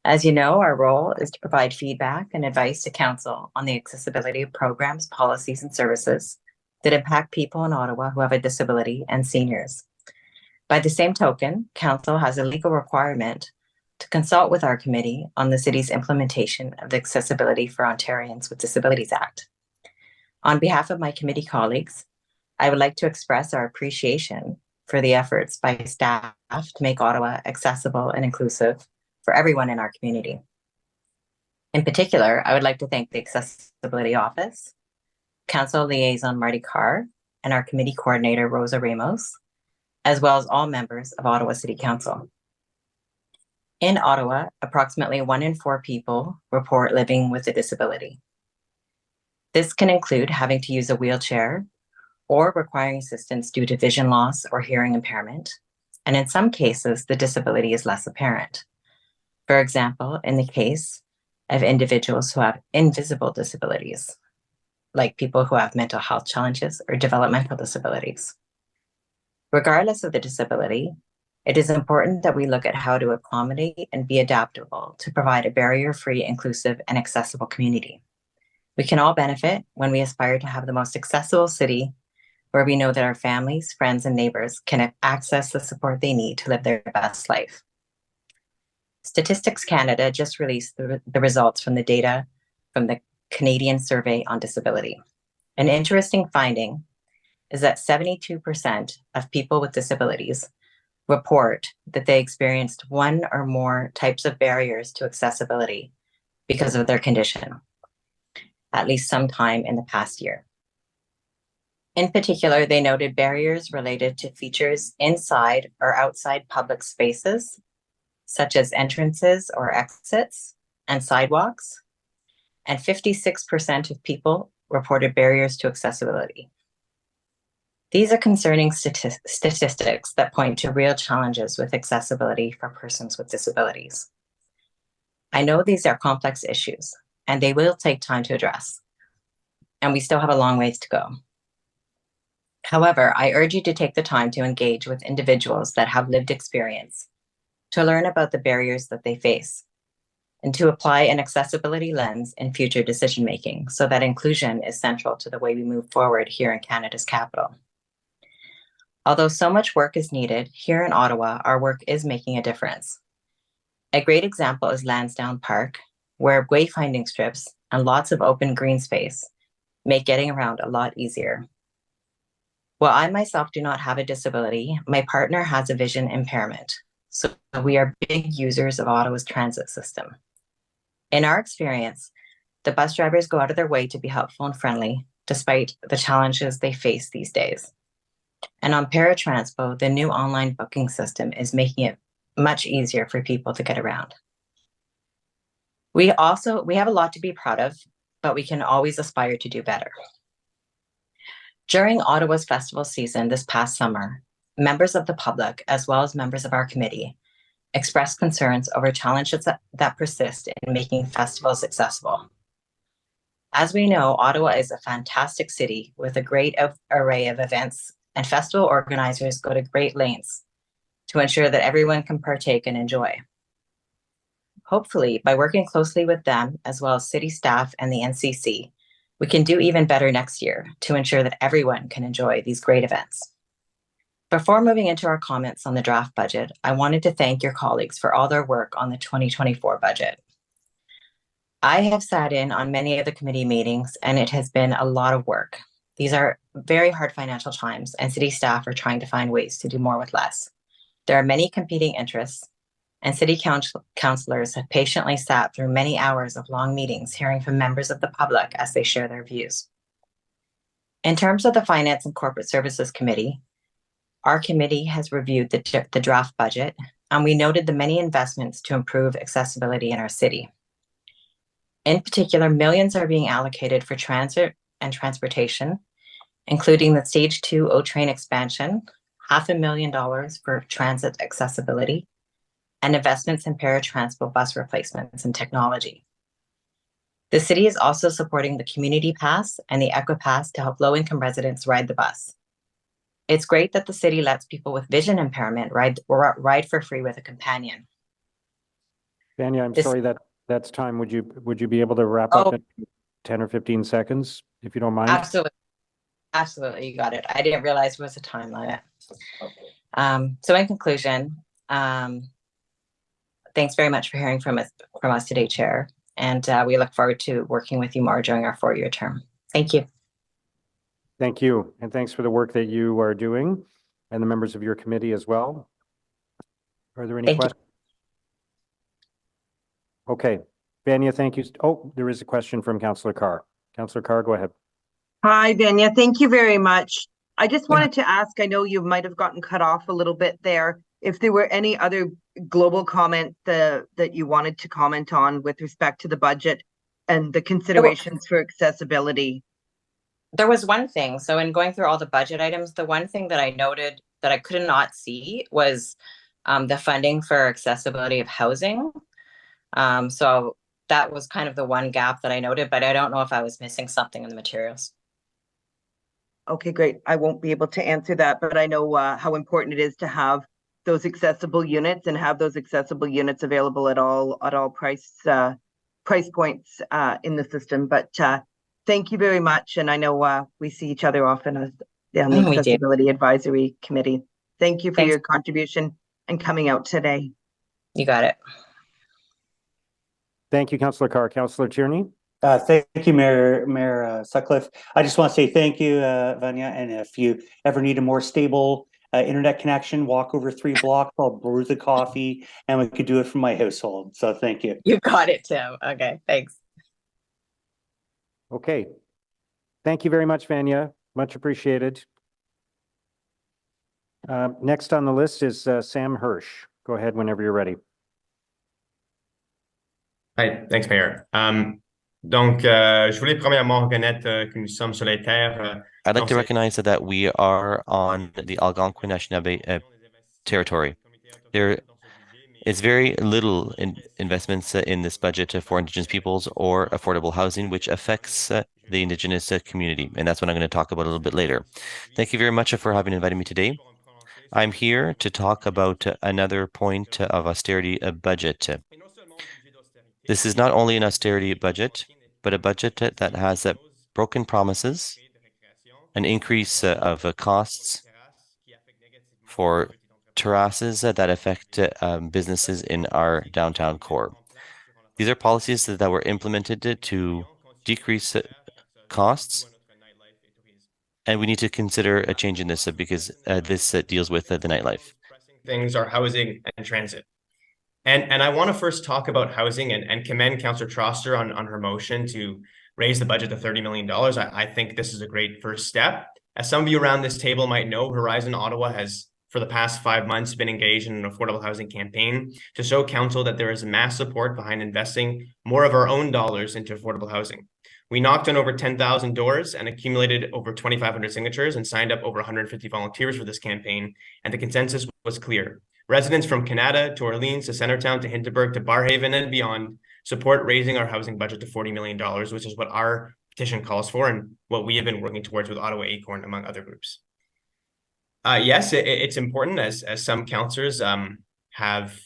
As you know, our role is to provide feedback and advice to Council on the accessibility of programs, policies, and services that impact people in Ottawa who have a disability and seniors. By the same token, Council has a legal requirement to consult with our committee on the city's implementation of the Accessibility for Ontarians with Disabilities Act. On behalf of my committee colleagues, I would like to express our appreciation for the efforts by staff to make Ottawa accessible and inclusive for everyone in our community. In particular, I would like to thank the Accessibility Office, Council Liaison Marty Carr, and our committee coordinator, Rosa Ramos, as well as all members of Ottawa City Council. In Ottawa, approximately 1 in 4 people report living with a disability. This can include having to use a wheelchair or requiring assistance due to vision loss or hearing impairment, and in some cases, the disability is less apparent. For example, in the case of individuals who have invisible disabilities, like people who have mental health challenges or developmental disabilities. Regardless of the disability, it is important that we look at how to accommodate and be adaptable to provide a barrier-free, inclusive, and accessible community. We can all benefit when we aspire to have the most accessible city where we know that our families, friends, and neighbors can access the support they need to live their best life. Statistics Canada just released the results from the data from the Canadian Survey on Disability. An interesting finding is that 72% of people with disabilities report that they experienced 1 or more types of barriers to accessibility because of their condition, at least sometime in the past year. In particular, they noted barriers related to features inside or outside public spaces, such as entrances or exits and sidewalks, and 56% of people reported barriers to accessibility. These are concerning statistics that point to real challenges with accessibility for persons with disabilities. I know these are complex issues, and they will take time to address, and we still have a long ways to go. However, I urge you to take the time to engage with individuals that have lived experience, to learn about the barriers that they face, and to apply an accessibility lens in future decision-making so that inclusion is central to the way we move forward here in Canada's capital. Although so much work is needed, here in Ottawa, our work is making a difference. A great example is Lansdowne Park, where wayfinding strips and lots of open green space make getting around a lot easier. While I myself do not have a disability, my partner has a vision impairment, so we are big users of Ottawa's transit system. In our experience, the bus drivers go out of their way to be helpful and friendly, despite the challenges they face these days. And on Paratranspo, the new online booking system is making it much easier for people to get around. We have a lot to be proud of, but we can always aspire to do better. During Ottawa's festival season this past summer, members of the public, as well as members of our committee, expressed concerns over challenges that persist in making festivals accessible. As we know, Ottawa is a fantastic city with a great array of events, and festival organizers go to great lengths to ensure that everyone can partake and enjoy. Hopefully, by working closely with them, as well as city staff and the NCC, we can do even better next year to ensure that everyone can enjoy these great events. Before moving into our comments on the draft budget, I wanted to thank your colleagues for all their work on the 2024 budget. I have sat in on many of the committee meetings, and it has been a lot of work. These are very hard financial times, and city staff are trying to find ways to do more with less. There are many competing interests, and city councillors have patiently sat through many hours of long meetings hearing from members of the public as they share their views. In terms of the Finance and Corporate Services Committee, our committee has reviewed the draft budget, and we noted the many investments to improve accessibility in our city. In particular, millions are being allocated for transit and transportation, including the Stage 2 O-Train expansion, $500,000 for transit accessibility, and investments in paratransit bus replacements and technology. The city is also supporting the Community Pass and the Equipass to help low-income residents ride the bus. It's great that the city lets people with vision impairment ride for free with a companion. Vanya, I'm sorry that's time. Would you be able to wrap up in 10 or 15 seconds, if you don't mind? Absolutely. Absolutely, you got it. I didn't realize there was a time limit. So in conclusion, thanks very much for hearing from us today, Chair. And we look forward to working with you more during our 4-year term. Thank you. Thank you. And thanks for the work that you are doing and the members of your committee as well. Are there any questions? Okay. Vanya, thank you. Oh, there is a question from Councillor Carr. Councillor Carr, go ahead. Hi, Vanya. Thank you very much. I just wanted to ask, I know you might have gotten cut off a little bit there, if there were any other global comment that you wanted to comment on with respect to the budget and the considerations for accessibility. There was one thing. So in going through all the budget items, the one thing that I noted that I could not see was the funding for accessibility of housing. So that was kind of the one gap that I noted, but I don't know if I was missing something in the materials. Okay, great. I won't be able to answer that, but I know how important it is to have those accessible units and have those accessible units available at all price points in the system. But thank you very much. And I know we see each other often on the Accessibility Advisory Committee. Thank you for your contribution and coming out today. You got it. Thank you, Councillor Carr. Councillor Tierney? Thank you, Mayor Sutcliffe. I just want to say thank you, Vanya. And if you ever need a more stable internet connection, walk over 3 blocks, I'll brew the coffee, and we could do it from my household. So thank you. You got it, Tim. Okay, thanks. Okay. Thank you very much, Vanya. Much appreciated. Next on the list is Sam Hirsch. Go ahead whenever you're ready. Hi, thanks, Mayor. Donc, je voulais premièrement reconnaître que nous sommes sur les terres. I'd like to recognize that we are on the Algonquin-Anishinaabe territory. There is very little investments in this budget for Indigenous peoples or affordable housing, which affects the Indigenous community. And that's what I'm going to talk about a little bit later. Thank you very much for having invited me today. I'm here to talk about another point of austerity budget. This is not only an austerity budget, but a budget that has broken promises, an increase of costs for terraces that affect businesses in our downtown core. These are policies that were implemented to decrease costs, and we need to consider a change in this because this deals with the nightlife. Things are housing and transit. And I want to first talk about housing and commend Councillor Troster on her motion to raise the budget to $30 million. I think this is a great first step. As some of you around this table might know, Horizon Ottawa has, for the past 5 months, been engaged in an affordable housing campaign to show council that there is mass support behind investing more of our own dollars into affordable housing. We knocked on over 10,000 doors and accumulated over 2,500 signatures and signed up over 150 volunteers for this campaign, and the consensus was clear. Residents from Canada to Orleans to Centertown to Hindenburg to Barrhaven and beyond support raising our housing budget to $40 million, which is what our petition calls for and what we have been working towards with Ottawa Acorn, among other groups. Yes, it's important, as some councillors have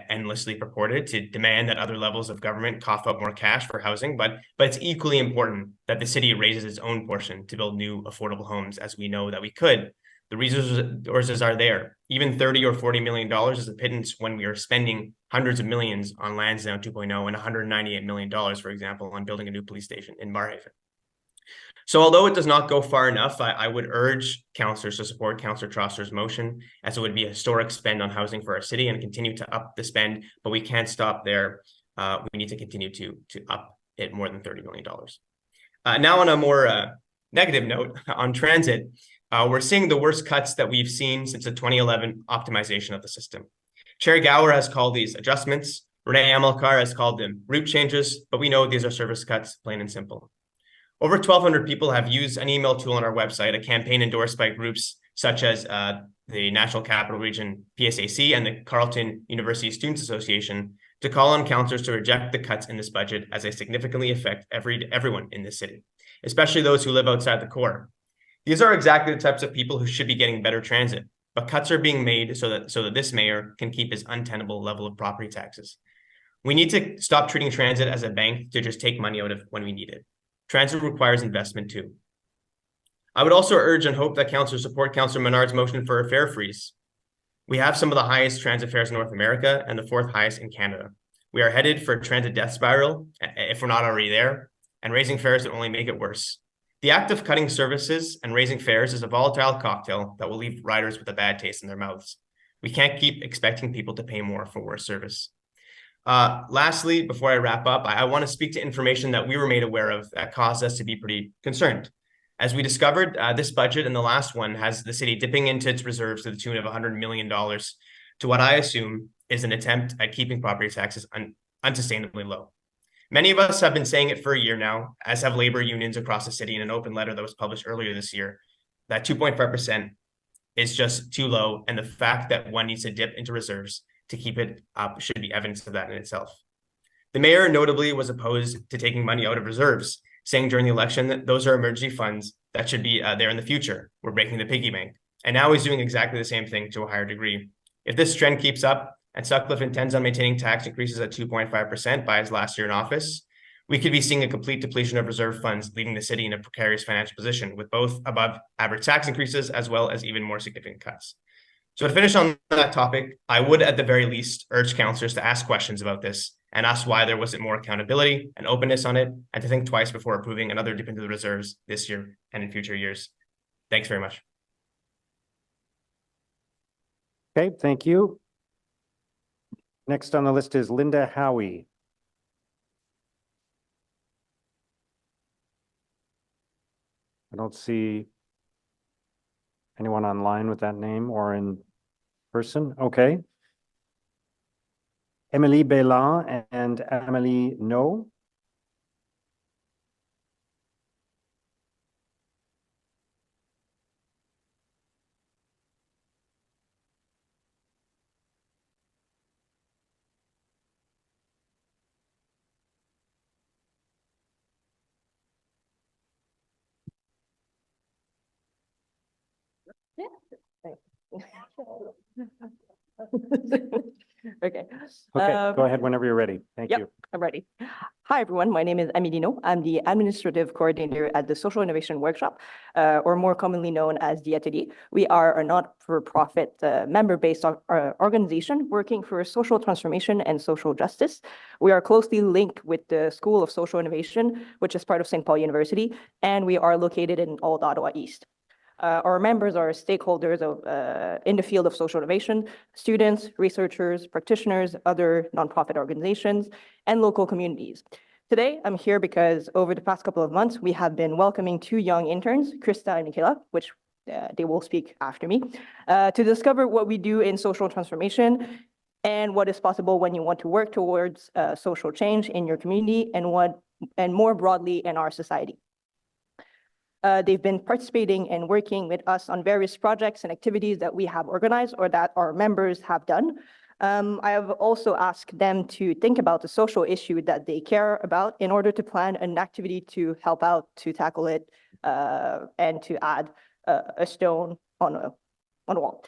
endlessly purported, to demand that other levels of government cough up more cash for housing, but it's equally important that the city raises its own portion to build new affordable homes, as we know that we could. The resources are there. Even $30 or $40 million is a pittance when we are spending hundreds of millions on Lansdowne 2.0 and $198 million, for example, on building a new police station in Barrhaven. So although it does not go far enough, I would urge councillors to support Councillor Trosser's motion, as it would be a historic spend on housing for our city and continue to up the spend, but we can't stop there. We need to continue to up it more than $30 million. Now on a more negative note, on transit, we're seeing the worst cuts that we've seen since the 2011 optimization of the system. Chair Gower has called these adjustments. Renee Amelkar has called them route changes, but we know these are service cuts, plain and simple. Over 1,200 people have used an email tool on our website, a campaign endorsed by groups such as the National Capital Region PSAC and the Carleton University Students Association, to call on councillors to reject the cuts in this budget, as they significantly affect everyone in this city, especially those who live outside the core. These are exactly the types of people who should be getting better transit, but cuts are being made so that this mayor can keep his untenable level of property taxes. We need to stop treating transit as a bank to just take money out of when we need it. Transit requires investment too. I would also urge and hope that councillors support Councillor Menard's motion for a fare freeze. We have some of the highest transit fares in North America and the 4th highest in Canada. We are headed for a transit death spiral, if we're not already there, and raising fares will only make it worse. The act of cutting services and raising fares is a volatile cocktail that will leave riders with a bad taste in their mouths. We can't keep expecting people to pay more for worse service. Lastly, before I wrap up, I want to speak to information that we were made aware of that caused us to be pretty concerned. As we discovered, this budget and the last one has the city dipping into its reserves to the tune of $100 million, to what I assume is an attempt at keeping property taxes unsustainably low. Many of us have been saying it for a year now, as have labor unions across the city in an open letter that was published earlier this year, that 2.5% is just too low, and the fact that one needs to dip into reserves to keep it up should be evidence of that in itself. The mayor notably was opposed to taking money out of reserves, saying during the election that those are emergency funds that should be there in the future. We're breaking the piggy bank. And now he's doing exactly the same thing to a higher degree. If this trend keeps up, and Sutcliffe intends on maintaining tax increases at 2.5% by his last year in office, we could be seeing a complete depletion of reserve funds, leaving the city in a precarious financial position with both above average tax increases as well as even more significant cuts. So to finish on that topic, I would at the very least urge councillors to ask questions about this and ask why there wasn't more accountability and openness on it, and to think twice before approving another dip into the reserves this year and in future years. Thanks very much. Okay, thank you. Next on the list is Linda Howie. I don't see anyone online with that name or in person. Okay. Emily Bélan and Amélie No. Okay. Okay, go ahead whenever you're ready. Thank you. I'm ready. Hi, everyone. My name is Amélie No. I'm the administrative coordinator at the Social Innovation Workshop, or more commonly known as the Atelier. We are a not-for-profit member-based organization working for social transformation and social justice. We are closely linked with the School of Social Innovation, which is part of St. Paul University, and we are located in Old Ottawa East. Our members are stakeholders in the field of social innovation, students, researchers, practitioners, other nonprofit organizations, and local communities. Today, I'm here because over the past couple of months, we have been welcoming 2 young interns, Krista and Michaela, which they will speak after me, to discover what we do in social transformation and what is possible when you want to work towards social change in your community and more broadly in our society. They've been participating and working with us on various projects and activities that we have organized or that our members have done. I have also asked them to think about the social issue that they care about in order to plan an activity to help out to tackle it and to add a stone on a wall.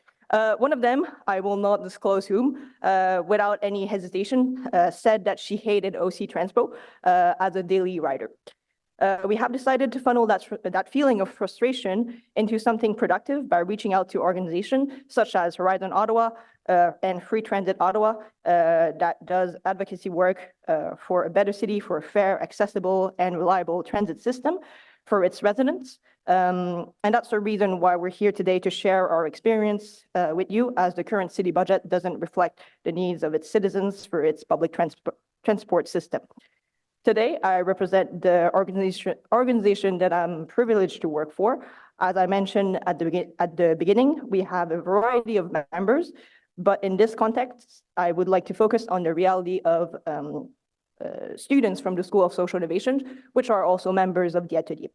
One of them, I will not disclose whom, without any hesitation, said that she hated OC Transpo as a daily rider. We have decided to funnel that feeling of frustration into something productive by reaching out to organizations such as Horizon Ottawa and Free Transit Ottawa that does advocacy work for a better city, for a fair, accessible, and reliable transit system for its residents. And that's the reason why we're here today, to share our experience with you, as the current city budget doesn't reflect the needs of its citizens for its public transport system. Today, I represent the organization that I'm privileged to work for. As I mentioned at the beginning, we have a variety of members, but in this context, I would like to focus on the reality of students from the School of Social Innovation, which are also members of the Atelier.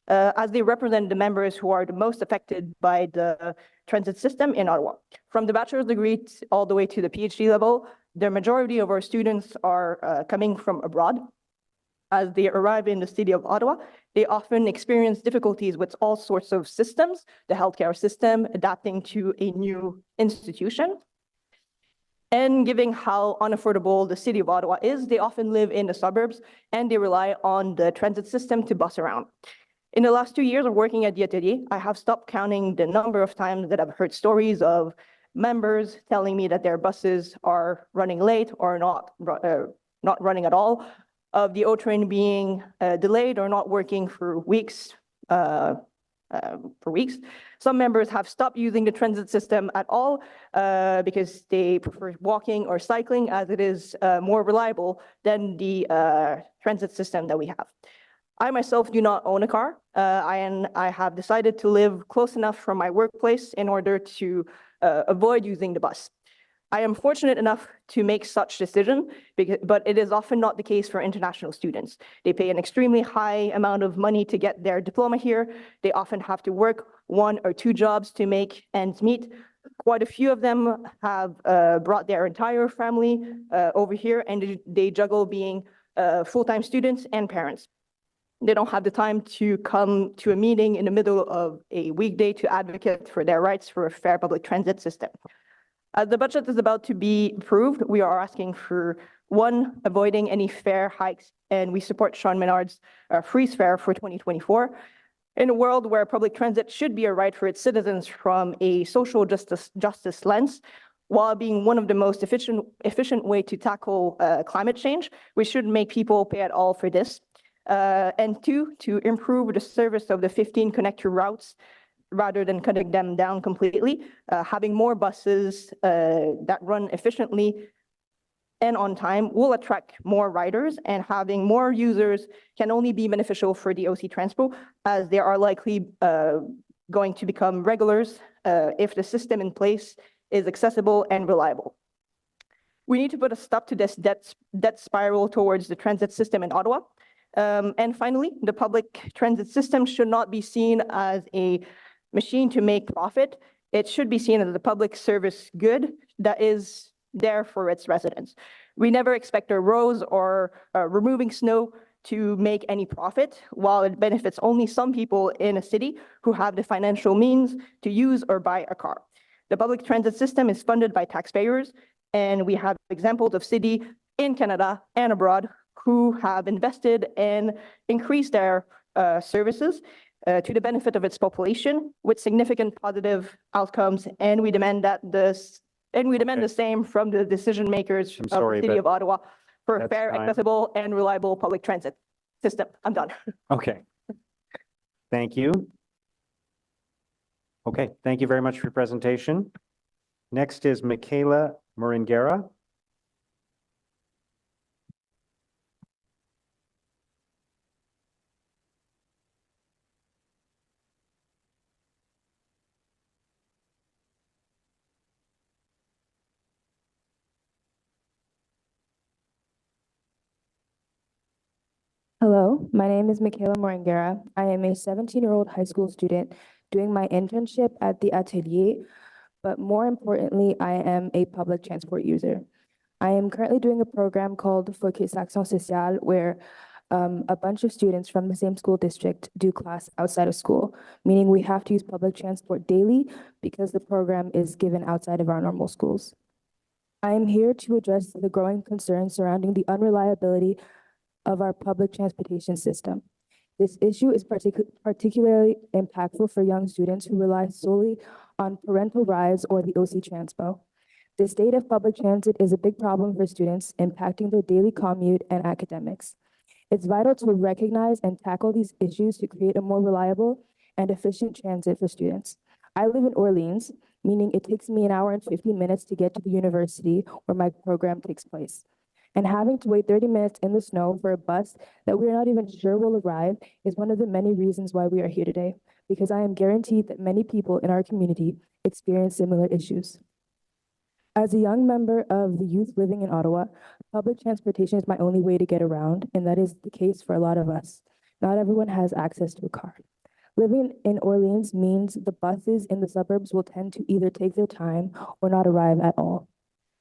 As they represent the members who are the most affected by the transit system in Ottawa. From the bachelor's degree all the way to the PhD level, the majority of our students are coming from abroad. As they arrive in the city of Ottawa, they often experience difficulties with all sorts of systems, the healthcare system, adapting to a new institution. And given how unaffordable the city of Ottawa is, they often live in the suburbs and they rely on the transit system to bus around. In the last 2 years of working at the Atelier, I have stopped counting the number of times that I've heard stories of members telling me that their buses are running late or not running at all, of the O train being delayed or not working for weeks. Some members have stopped using the transit system at all because they prefer walking or cycling, as it is more reliable than the transit system that we have. I myself do not own a car. I have decided to live close enough from my workplace in order to avoid using the bus. I am fortunate enough to make such decision, but it is often not the case for international students. They pay an extremely high amount of money to get their diploma here. They often have to work 1 or 2 jobs to make ends meet. Quite a few of them have brought their entire family over here, and they juggle being full-time students and parents. They don't have the time to come to a meeting in the middle of a weekday to advocate for their rights for a fair public transit system. As the budget is about to be approved, we are asking for 1, avoiding any fare hikes, and we support Sean Menard's freeze fare for 2024. In a world where public transit should be a right for its citizens from a social justice lens, while being one of the most efficient way to tackle climate change, we shouldn't make people pay at all for this. And 2, to improve the service of the 15 connector routes rather than cutting them down completely. Having more buses that run efficiently and on time will attract more riders, and having more users can only be beneficial for the OC Transpo, as they are likely going to become regulars if the system in place is accessible and reliable. We need to put a stop to this debt spiral towards the transit system in Ottawa. And finally, the public transit system should not be seen as a machine to make profit. It should be seen as a public service good that is there for its residents. We never expect a roads or removing snow to make any profit, while it benefits only some people in a city who have the financial means to use or buy a car. The public transit system is funded by taxpayers, and we have examples of cities in Canada and abroad who have invested and increased their services to the benefit of its population with significant positive outcomes, and we demand the same from the decision makers of the city of Ottawa for a fair, accessible, and reliable public transit system. I'm done. Okay. Thank you. Okay, thank you very much for your presentation. Next is Michaela Moringera. Hello, my name is Michaela Moringera. I am a 17-year-old high school student doing my internship at the Atelier but more importantly, I am a public transport user. I am currently doing a program called Focus Action Sociale, where a bunch of students from the same school district do class outside of school, meaning we have to use public transport daily because the program is given outside of our normal schools. I am here to address the growing concerns surrounding the unreliability of our public transportation system. This issue is particularly impactful for young students who rely solely on parental rides or the OC Transpo. The state of public transit is a big problem for students, impacting their daily commute and academics. It's vital to recognize and tackle these issues to create a more reliable and efficient transit for students. I live in Orleans, meaning it takes me an hour and 15 minutes to get to the university where my program takes place. And having to wait 30 minutes in the snow for a bus that we're not even sure will arrive is one of the many reasons why we are here today, because I am guaranteed that many people in our community experience similar issues. As a young member of the youth living in Ottawa, public transportation is my only way to get around, and that is the case for a lot of us. Not everyone has access to a car. Living in Orleans means the buses in the suburbs will tend to either take their time or not arrive at all.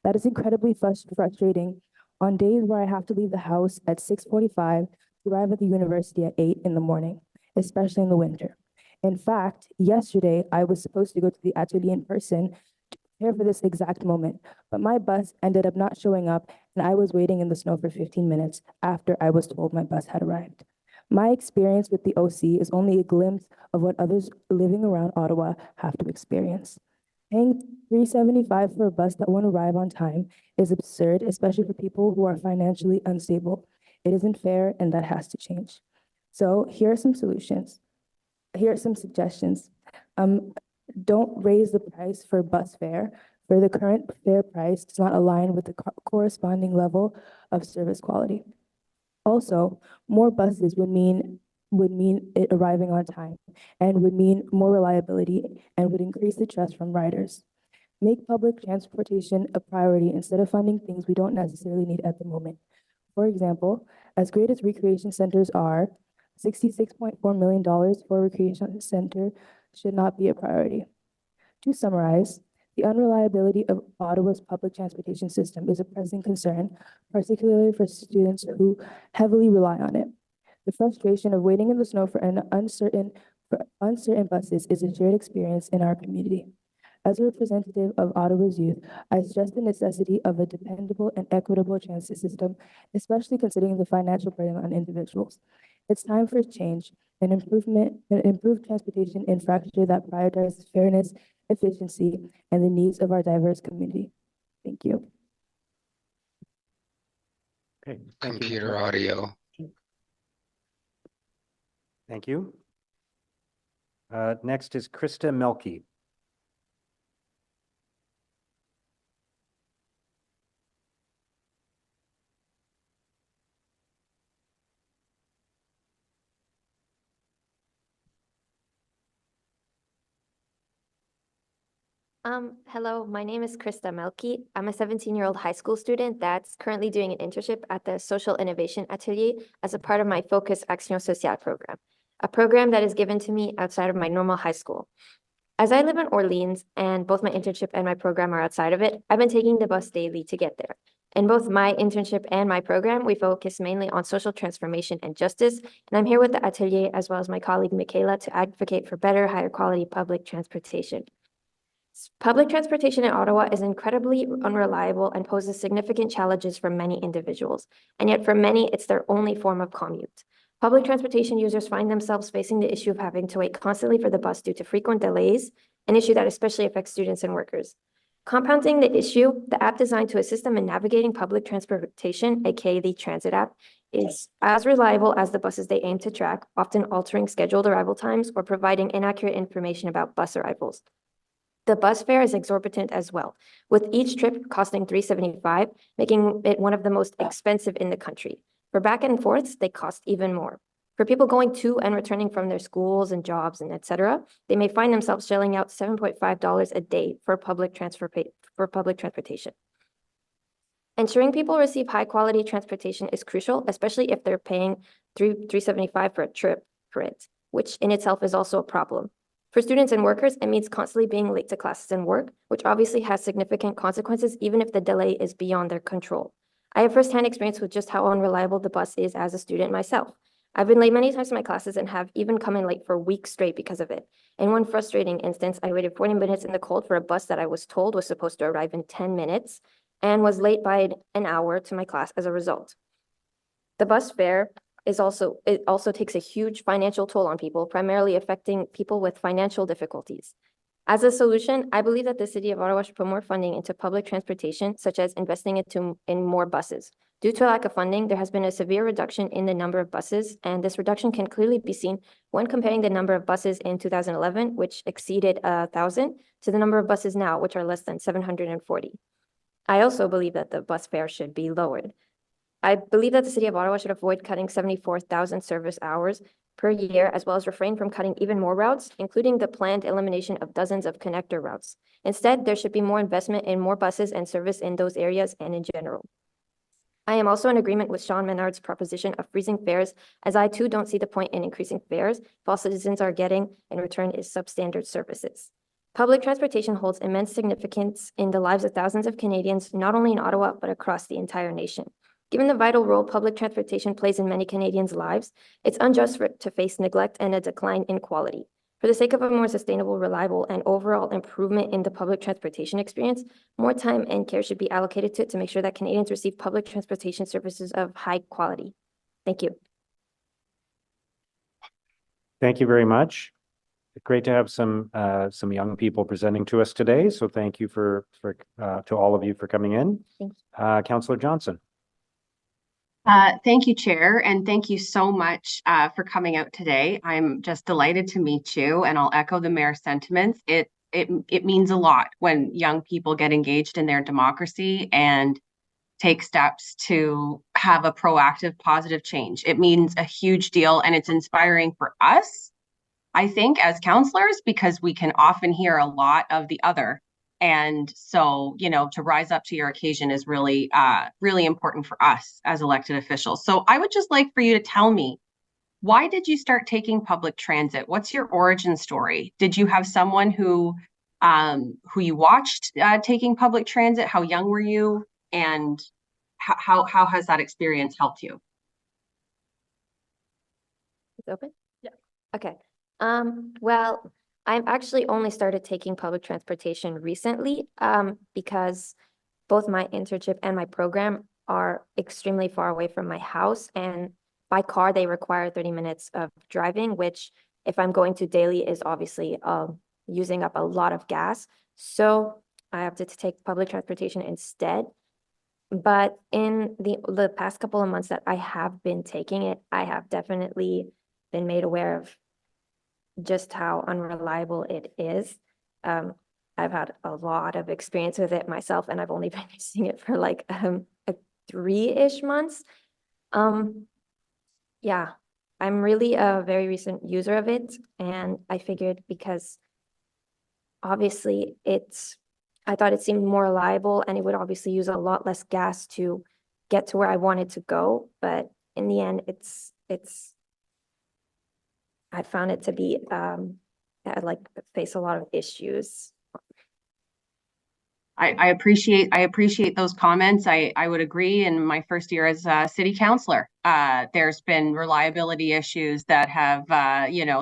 That is incredibly frustrating on days where I have to leave the house at 6:45 to arrive at the university at 8 in the morning, especially in the winter. In fact, yesterday I was supposed to go to the atelier in person to prepare for this exact moment, but my bus ended up not showing up and I was waiting in the snow for 15 minutes after I was told my bus had arrived. My experience with the OC is only a glimpse of what others living around Ottawa have to experience. Paying $3.75 for a bus that won't arrive on time is absurd, especially for people who are financially unstable. It isn't fair, and that has to change. So here are some solutions. Here are some suggestions. Don't raise the price for bus fare, for the current fare price does not align with the corresponding level of service quality. Also, more buses would mean it arriving on time and would mean more reliability and would increase the trust from riders. Make public transportation a priority instead of funding things we don't necessarily need at the moment. For example, as great as recreation centers are, $66.4 million for a recreation center should not be a priority. To summarize, the unreliability of Ottawa's public transportation system is a pressing concern, particularly for students who heavily rely on it. The frustration of waiting in the snow for uncertain buses is a shared experience in our community. As a representative of Ottawa's youth, I stress the necessity of a dependable and equitable transit system, especially considering the financial burden on individuals. It's time for a change, an improved transportation infrastructure that prioritizes fairness, efficiency, and the needs of our diverse community. Thank you. Okay, thank you. Computer audio. Thank you. Next is Krista Melky. Hello, my name is Krista Melky. I'm a 17-year-old high school student that's currently doing an internship at the Social Innovation Atelier as a part of my Focus Action Sociale program, a program that is given to me outside of my normal high school. As I live in Orleans and both my internship and my program are outside of it, I've been taking the bus daily to get there. In both my internship and my program, we focus mainly on social transformation and justice, and I'm here with the Atelier as well as my colleague Michaela to advocate for better, higher quality public transportation. Public transportation in Ottawa is incredibly unreliable and poses significant challenges for many individuals, and yet for many, it's their only form of commute. Public transportation users find themselves facing the issue of having to wait constantly for the bus due to frequent delays, an issue that especially affects students and workers. Compounding the issue, the app designed to assist them in navigating public transportation, aka the transit app, is as reliable as the buses they aim to track, often altering scheduled arrival times or providing inaccurate information about bus arrivals. The bus fare is exorbitant as well, with each trip costing $3.75, making it one of the most expensive in the country. For back and forths, they cost even more. For people going to and returning from their schools and jobs and etc., they may find themselves shelling out $7.5 a day for public transportation. Ensuring people receive high quality transportation is crucial, especially if they're paying $3.75 for a trip for it, which in itself is also a problem. For students and workers, it means constantly being late to classes and work, which obviously has significant consequences even if the delay is beyond their control. I have firsthand experience with just how unreliable the bus is as a student myself. I've been late many times to my classes and have even come in late for weeks straight because of it. In one frustrating instance, I waited 40 minutes in the cold for a bus that I was told was supposed to arrive in 10 minutes and was late by an hour to my class as a result. The bus fare it also takes a huge financial toll on people, primarily affecting people with financial difficulties. As a solution, I believe that the City of Ottawa should put more funding into public transportation, such as investing in more buses. Due to a lack of funding, there has been a severe reduction in the number of buses, and this reduction can clearly be seen when comparing the number of buses in 2011, which exceeded 1,000, to the number of buses now, which are less than 740. I also believe that the bus fare should be lowered. I believe that the City of Ottawa should avoid cutting 74,000 service hours per year, as well as refrain from cutting even more routes, including the planned elimination of dozens of connector routes. Instead, there should be more investment in more buses and service in those areas and in general. I am also in agreement with Sean Menard's proposition of freezing fares, as I too don't see the point in increasing fares if all citizens are getting in return is substandard services. Public transportation holds immense significance in the lives of thousands of Canadians, not only in Ottawa, but across the entire nation. Given the vital role public transportation plays in many Canadians' lives, it's unjust to face neglect and a decline in quality. For the sake of a more sustainable, reliable, and overall improvement in the public transportation experience, more time and care should be allocated to it to make sure that Canadians receive public transportation services of high quality. Thank you. Thank you very much. Great to have some young people presenting to us today. So thank you to all of you for coming in. Thanks. Councillor Johnson. Thank you, Chair, and thank you so much for coming out today. I'm just delighted to meet you, and I'll echo the mayor's sentiments. It means a lot when young people get engaged in their democracy and take steps to have a proactive, positive change. It means a huge deal, and it's inspiring for us, I think, as councillors, because we can often hear a lot of the other. And so, to rise up to your occasion is really, really important for us as elected officials. So I would just like for you to tell me, why did you start taking public transit? What's your origin story? Did you have someone who you watched taking public transit? How young were you? And how has that experience helped you? It's open? Yeah. Okay. Well, I've actually only started taking public transportation recently because both my internship and my program are extremely far away from my house, and by car they require 30 minutes of driving, which if I'm going to daily is obviously using up a lot of gas. So I have to take public transportation instead. But in the past couple of months that I have been taking it, I have definitely been made aware of just how unreliable it is. I've had a lot of experience with it myself, and I've only been using it for like 3-ish months. Yeah, I'm really a very recent user of it, and I figured because obviously I thought it seemed more reliable, and it would obviously use a lot less gas to get to where I wanted to go. But in the end, I found it to be face a lot of issues. I appreciate those comments. I would agree. In my first year as a city councillor, there's been reliability issues that have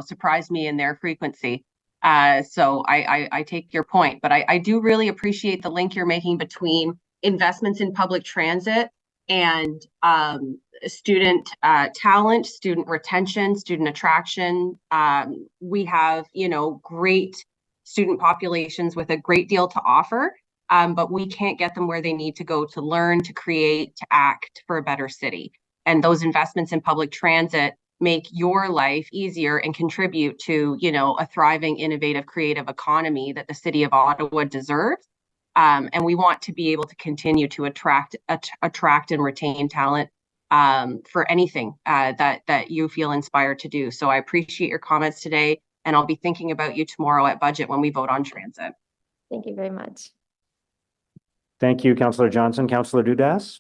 surprised me in their frequency. So I take your point, but I do really appreciate the link you're making between investments in public transit and student talent, student retention, student attraction. We have, great student populations with a great deal to offer, but we can't get them where they need to go to learn, to create, to act for a better city. And those investments in public transit make your life easier and contribute to, a thriving, innovative, creative economy that the City of Ottawa deserves. And we want to be able to continue to attract and retain talent for anything that you feel inspired to do. So I appreciate your comments today, and I'll be thinking about you tomorrow at budget when we vote on transit. Thank you very much. Thank you, Councillor Johnson. Councillor Dudas.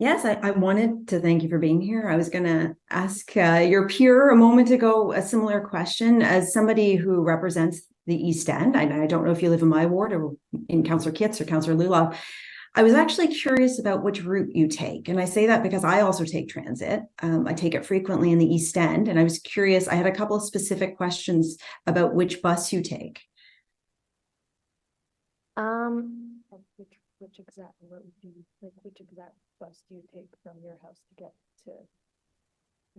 Yes, I wanted to thank you for being here. I was going to ask your peer a moment ago a similar question. As somebody who represents the East End, I don't know if you live in my ward or in Councillor Kitts or Councillor Lulov, I was actually curious about which route you take. And I say that because I also take transit. I take it frequently in the East End. And I was curious, I had a couple of specific questions about which bus you take. Which exact route do you, like, which exact bus do you take from your house to get to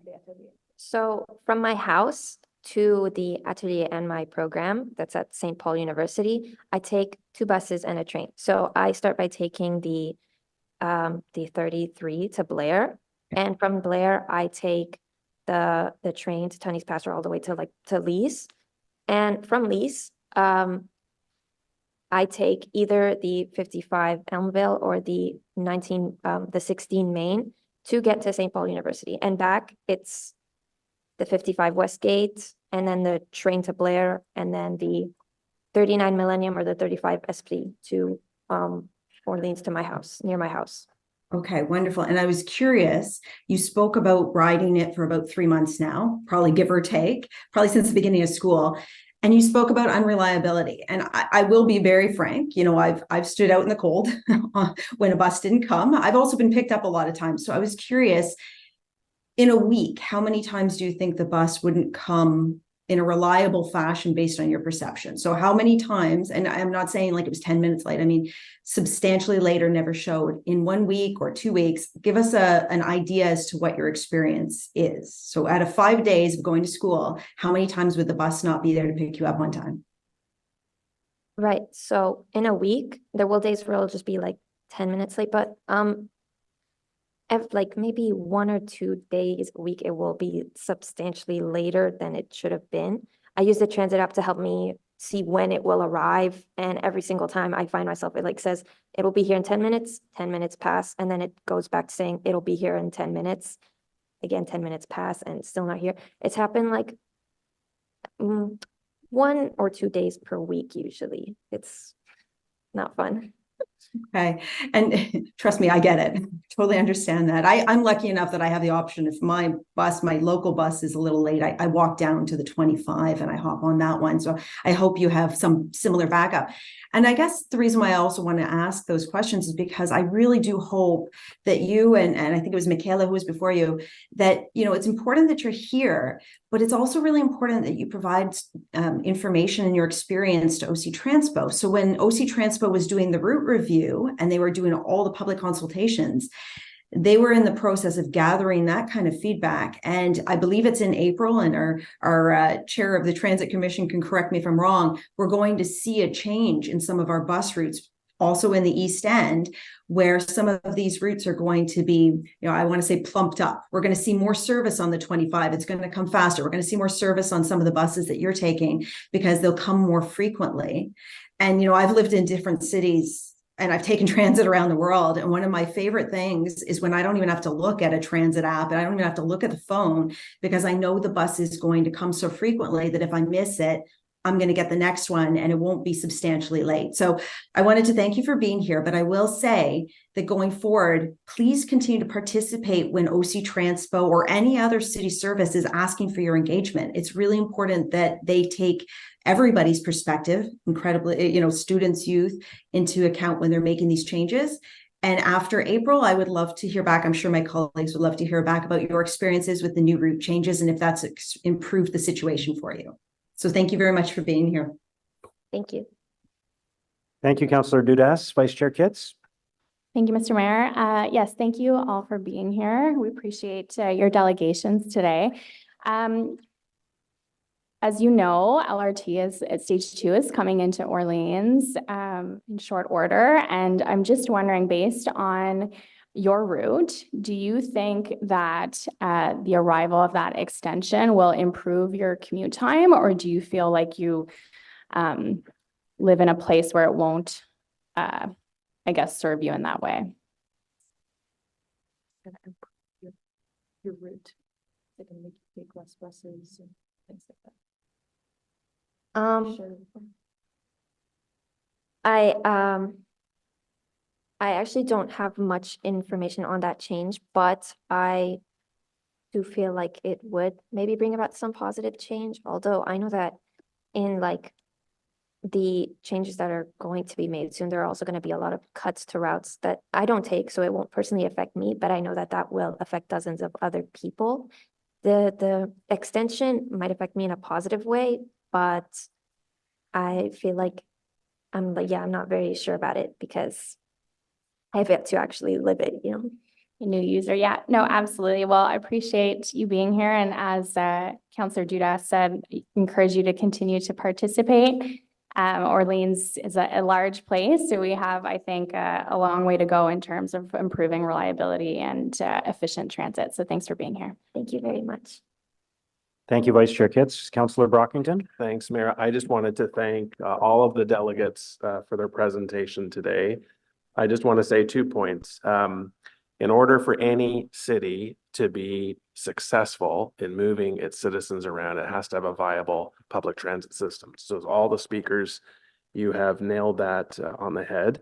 the atelier? So from my house to the atelier and my program that's at St. Paul University, I take 2 buses and a train. So I start by taking the 33 to Blair, and from Blair I take the train to Tunney's Pasture all the way to Lees, and from Lees I take either the 55 Elmville or the 16 Main to get to St. Paul University, and back it's the 55 Westgate, and then the train to Blair, and then the 39 Millennium or the 35 Esprit to Orleans to my house, near my house. Okay, wonderful. And I was curious, you spoke about riding it for about 3 months now, probably give or take, probably since the beginning of school. And you spoke about unreliability. And I will be very frank, you know, I've stood out in the cold when a bus didn't come. I've also been picked up a lot of times. So I was curious, in a week, how many times do you think the bus wouldn't come in a reliable fashion based on your perception? So how many times, and I'm not saying like it was 10 minutes late, I mean, substantially later never showed in 1 week or 2 weeks. Give us an idea as to what your experience is. So out of 5 days of going to school, how many times would the bus not be there to pick you up on time? Right. So in a week, there will days where it'll just be like 10 minutes late, but like maybe 1 or 2 days a week, it will be substantially later than it should have been. I use the transit app to help me see when it will arrive. And every single time I find myself, it like says, it'll be here in 10 minutes, 10 minutes pass. And then it goes back to saying, it'll be here in 10 minutes. Again, 10 minutes pass and it's still not here. It's happened like 1 or 2 days per week, usually. It's not fun. Okay. And trust me, I get it. Totally understand that. I'm lucky enough that I have the option. If my local bus is a little late, I walk down to the 25 and I hop on that one. So I hope you have some similar backup. And I guess the reason why I also want to ask those questions is because I really do hope that you, and I think it was Michaela who was before you, that, you know, it's important that you're here, but it's also really important that you provide information and your experience to OC Transpo. So when OC Transpo was doing the route review and they were doing all the public consultations, they were in the process of gathering that kind of feedback. And I believe it's in April, and our chair of the Transit Commission can correct me if I'm wrong, we're going to see a change in some of our bus routes, also in the East End, where some of these routes are going to be, you know, I want to say plumped up. We're going to see more service on the 25. It's going to come faster. We're going to see more service on some of the buses that you're taking because they'll come more frequently. And, you know, I've lived in different cities and I've taken transit around the world. And one of my favorite things is when I don't even have to look at a transit app and I don't even have to look at the phone, because I know the bus is going to come so frequently that if I miss it, I'm going to get the next one and it won't be substantially late. So I wanted to thank you for being here, but I will say that going forward, please continue to participate when OC Transpo or any other city service is asking for your engagement. It's really important that they take everybody's perspective, incredibly, you know, students, youth, into account when they're making these changes. And after April, I would love to hear back. I'm sure my colleagues would love to hear back about your experiences with the new route changes and if that's improved the situation for you. So thank you very much for being here. Thank you. Thank you, Councillor Dudas. Vice Chair Kitts. Thank you, Mr. Mayor. Yes, thank you all for being here. We appreciate your delegations today. As you know, LRT is at stage 2 is coming into Orleans in short order. And I'm just wondering, based on your route, do you think that the arrival of that extension will improve your commute time, or do you feel like you live in a place where it won't, I guess, serve you in that way? Your route, they can make you take less buses and things like that. I I actually don't have much information on that change, but I do feel like it would maybe bring about some positive change, although I know that in like the changes that are going to be made soon, there are also going to be a lot of cuts to routes that I don't take, so it won't personally affect me, but I know that that will affect dozens of other people. The extension might affect me in a positive way, but I feel like I'm not very sure about it because I've yet to actually live it, you know. A new user. Yeah, no, absolutely. Well, I appreciate you being here. And as Councillor Duda said, encourage you to continue to participate. Orleans is a large place, so we have, I think, a long way to go in terms of improving reliability and efficient transit. So thanks for being here. Thank you very much. Thank you, Vice Chair Kitts. Councillor Brockington. Thanks, Mayor. I just wanted to thank all of the delegates for their presentation today. I just want to say 2 points. In order for any city to be successful in moving its citizens around, it has to have a viable public transit system. So all the speakers, you have nailed that on the head.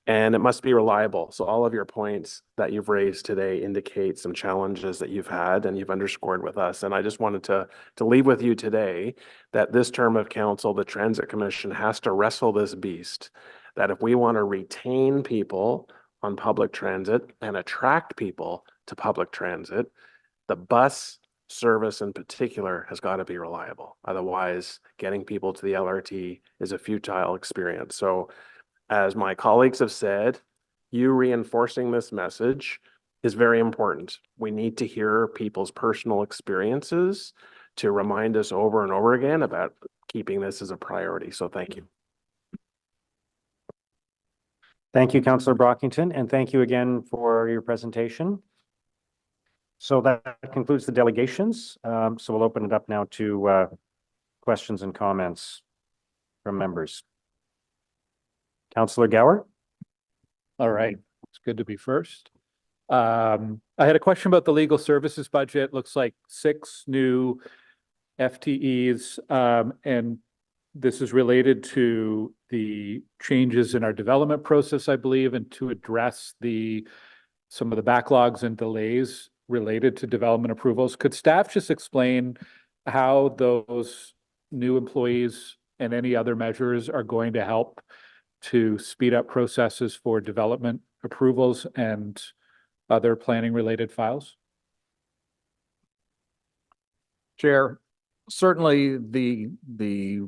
And it must be reliable. So all of your points that you've raised today indicate some challenges that you've had and you've underscored with us. And I just wanted to leave with you today that this term of council, the Transit Commission, has to wrestle this beast, that if we want to retain people on public transit and attract people to public transit, the bus service in particular has got to be reliable. Otherwise, getting people to the LRT is a futile experience. So as my colleagues have said, you reinforcing this message is very important. We need to hear people's personal experiences to remind us over and over again about keeping this as a priority. So thank you. Thank you, Councillor Brockington, and thank you again for your presentation. So that concludes the delegations. So we'll open it up now to questions and comments from members. Councillor Gower. All right, it's good to be first. I had a question about the legal services budget. Looks like 6 new FTEs, and this is related to the changes in our development process, I believe, and to address some of the backlogs and delays related to development approvals. Could staff just explain how those new employees and any other measures are going to help to speed up processes for development approvals and other planning related files? Chair, certainly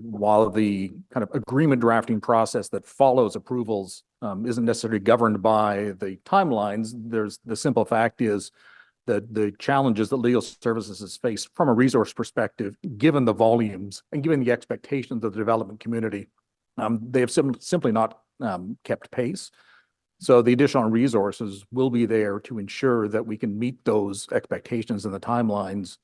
while the kind of agreement drafting process that follows approvals isn't necessarily governed by the timelines, the simple fact is that the challenges that legal services has faced from a resource perspective, given the volumes and given the expectations of the development community, they have simply not kept pace. So the additional resources will be there to ensure that we can meet those expectations and the timelines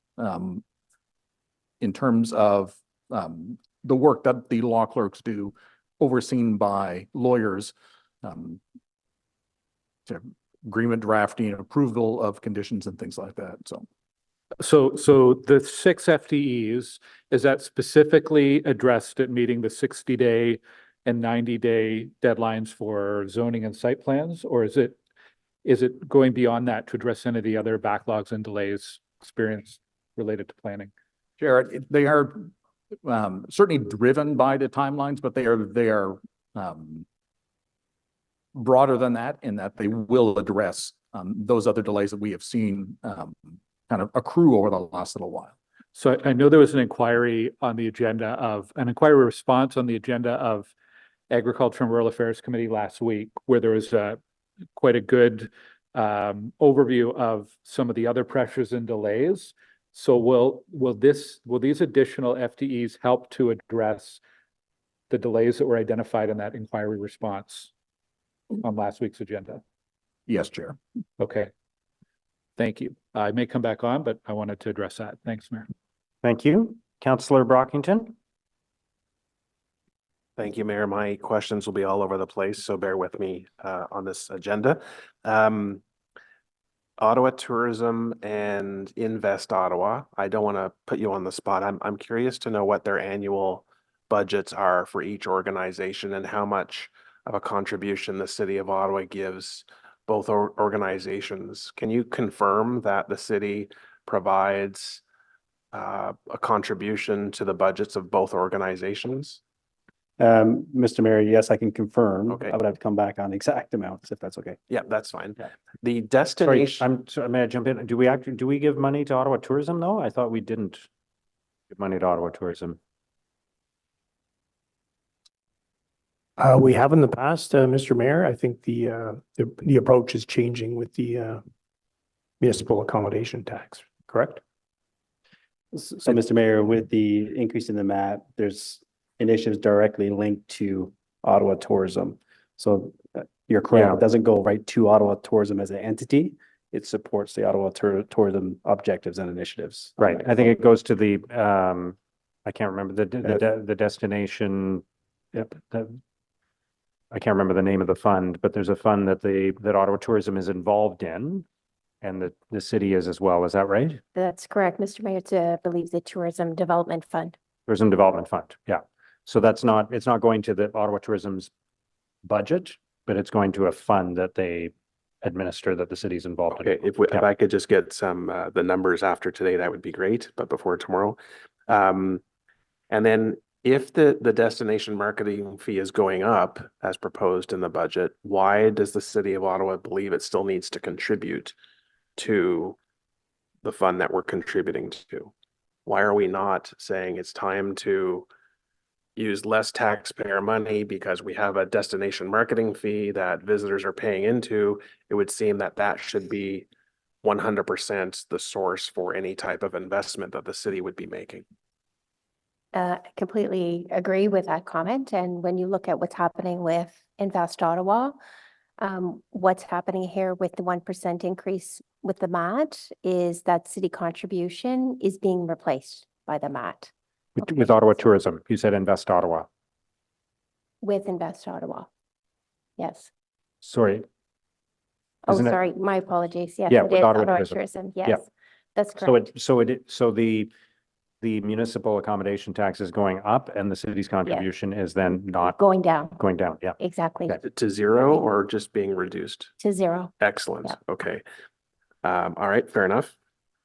in terms of the work that the law clerks do, overseen by lawyers, to agreement drafting, approval of conditions and things like that. So the 6 FTEs, is that specifically addressed at meeting the 60-day and 90-day deadlines for zoning and site plans, or is it going beyond that to address any of the other backlogs and delays experienced related to planning? Jared, they are certainly driven by the timelines, but they are broader than that, in that they will address those other delays that we have seen kind of accrue over the last little while. So I know there was an inquiry response on the agenda of Agriculture and Rural Affairs Committee last week, where there was quite a good overview of some of the other pressures and delays. So will these additional FTEs help to address the delays that were identified in that inquiry response on last week's agenda? Yes, Chair. Okay. Thank you. I may come back on, but I wanted to address that. Thanks, Mayor. Thank you. Councillor Brockington. Thank you, Mayor. My questions will be all over the place, so bear with me on this agenda. Ottawa Tourism and Invest Ottawa. I don't want to put you on the spot. I'm curious to know what their annual budgets are for each organization and how much of a contribution the city of Ottawa gives both organizations. Can you confirm that the city provides a contribution to the budgets of both organizations? Mr. Mayor, yes, I can confirm. Okay. I would have to come back on exact amounts if that's okay. Yeah, that's fine. Yeah. The Sorry, destination. may I jump in? Do we give money to Ottawa Tourism though? I thought we didn't give money to Ottawa Tourism. We have in the past, Mr. Mayor. I think the approach is changing with the municipal accommodation tax, correct? So, Mr. Mayor, with the increase in the MAT, there's initiatives directly linked to Ottawa Tourism. So you're correct. Yeah. It doesn't go right to Ottawa Tourism as an entity. It supports the Ottawa Tourism objectives and initiatives. Right. I think it goes to the, I can't remember the destination. Yep. I can't remember the name of the fund, but there's a fund that Ottawa Tourism is involved in, and the city is as well. Is that right? That's correct, Mr. Mayor. It's, I believe, the Tourism Development Fund. Tourism Development Fund. Yeah. So it's not going to the Ottawa Tourism's budget, but it's going to a fund that they administer that the city's involved in. Okay, if I could just get some the numbers after today, that would be great, but before tomorrow. And then if the destination marketing fee is going up as proposed in the budget, why does the city of Ottawa believe it still needs to contribute to the fund that we're contributing to? Why are we not saying it's time to use less taxpayer money because we have a destination marketing fee that visitors are paying into? It would seem that that should be 100% the source for any type of investment that the city would be making. I completely agree with that comment. And when you look at what's happening with Invest Ottawa, what's happening here with the 1% increase with the MAT is that city contribution is being replaced by the MAT. With Ottawa Tourism. You said Invest Ottawa. With Invest Ottawa. Yes. Sorry. Oh, Isn't it- sorry. My apologies. Yes, Yeah, it with is Ottawa Ottawa Tourism. Tourism. Yeah. Yes, that's correct. So the municipal accommodation tax is going up and the city's contribution is then not Going down. going down. Yeah. Exactly. To zero or just being reduced? To zero. Excellent. Yeah. Okay. All right, fair enough.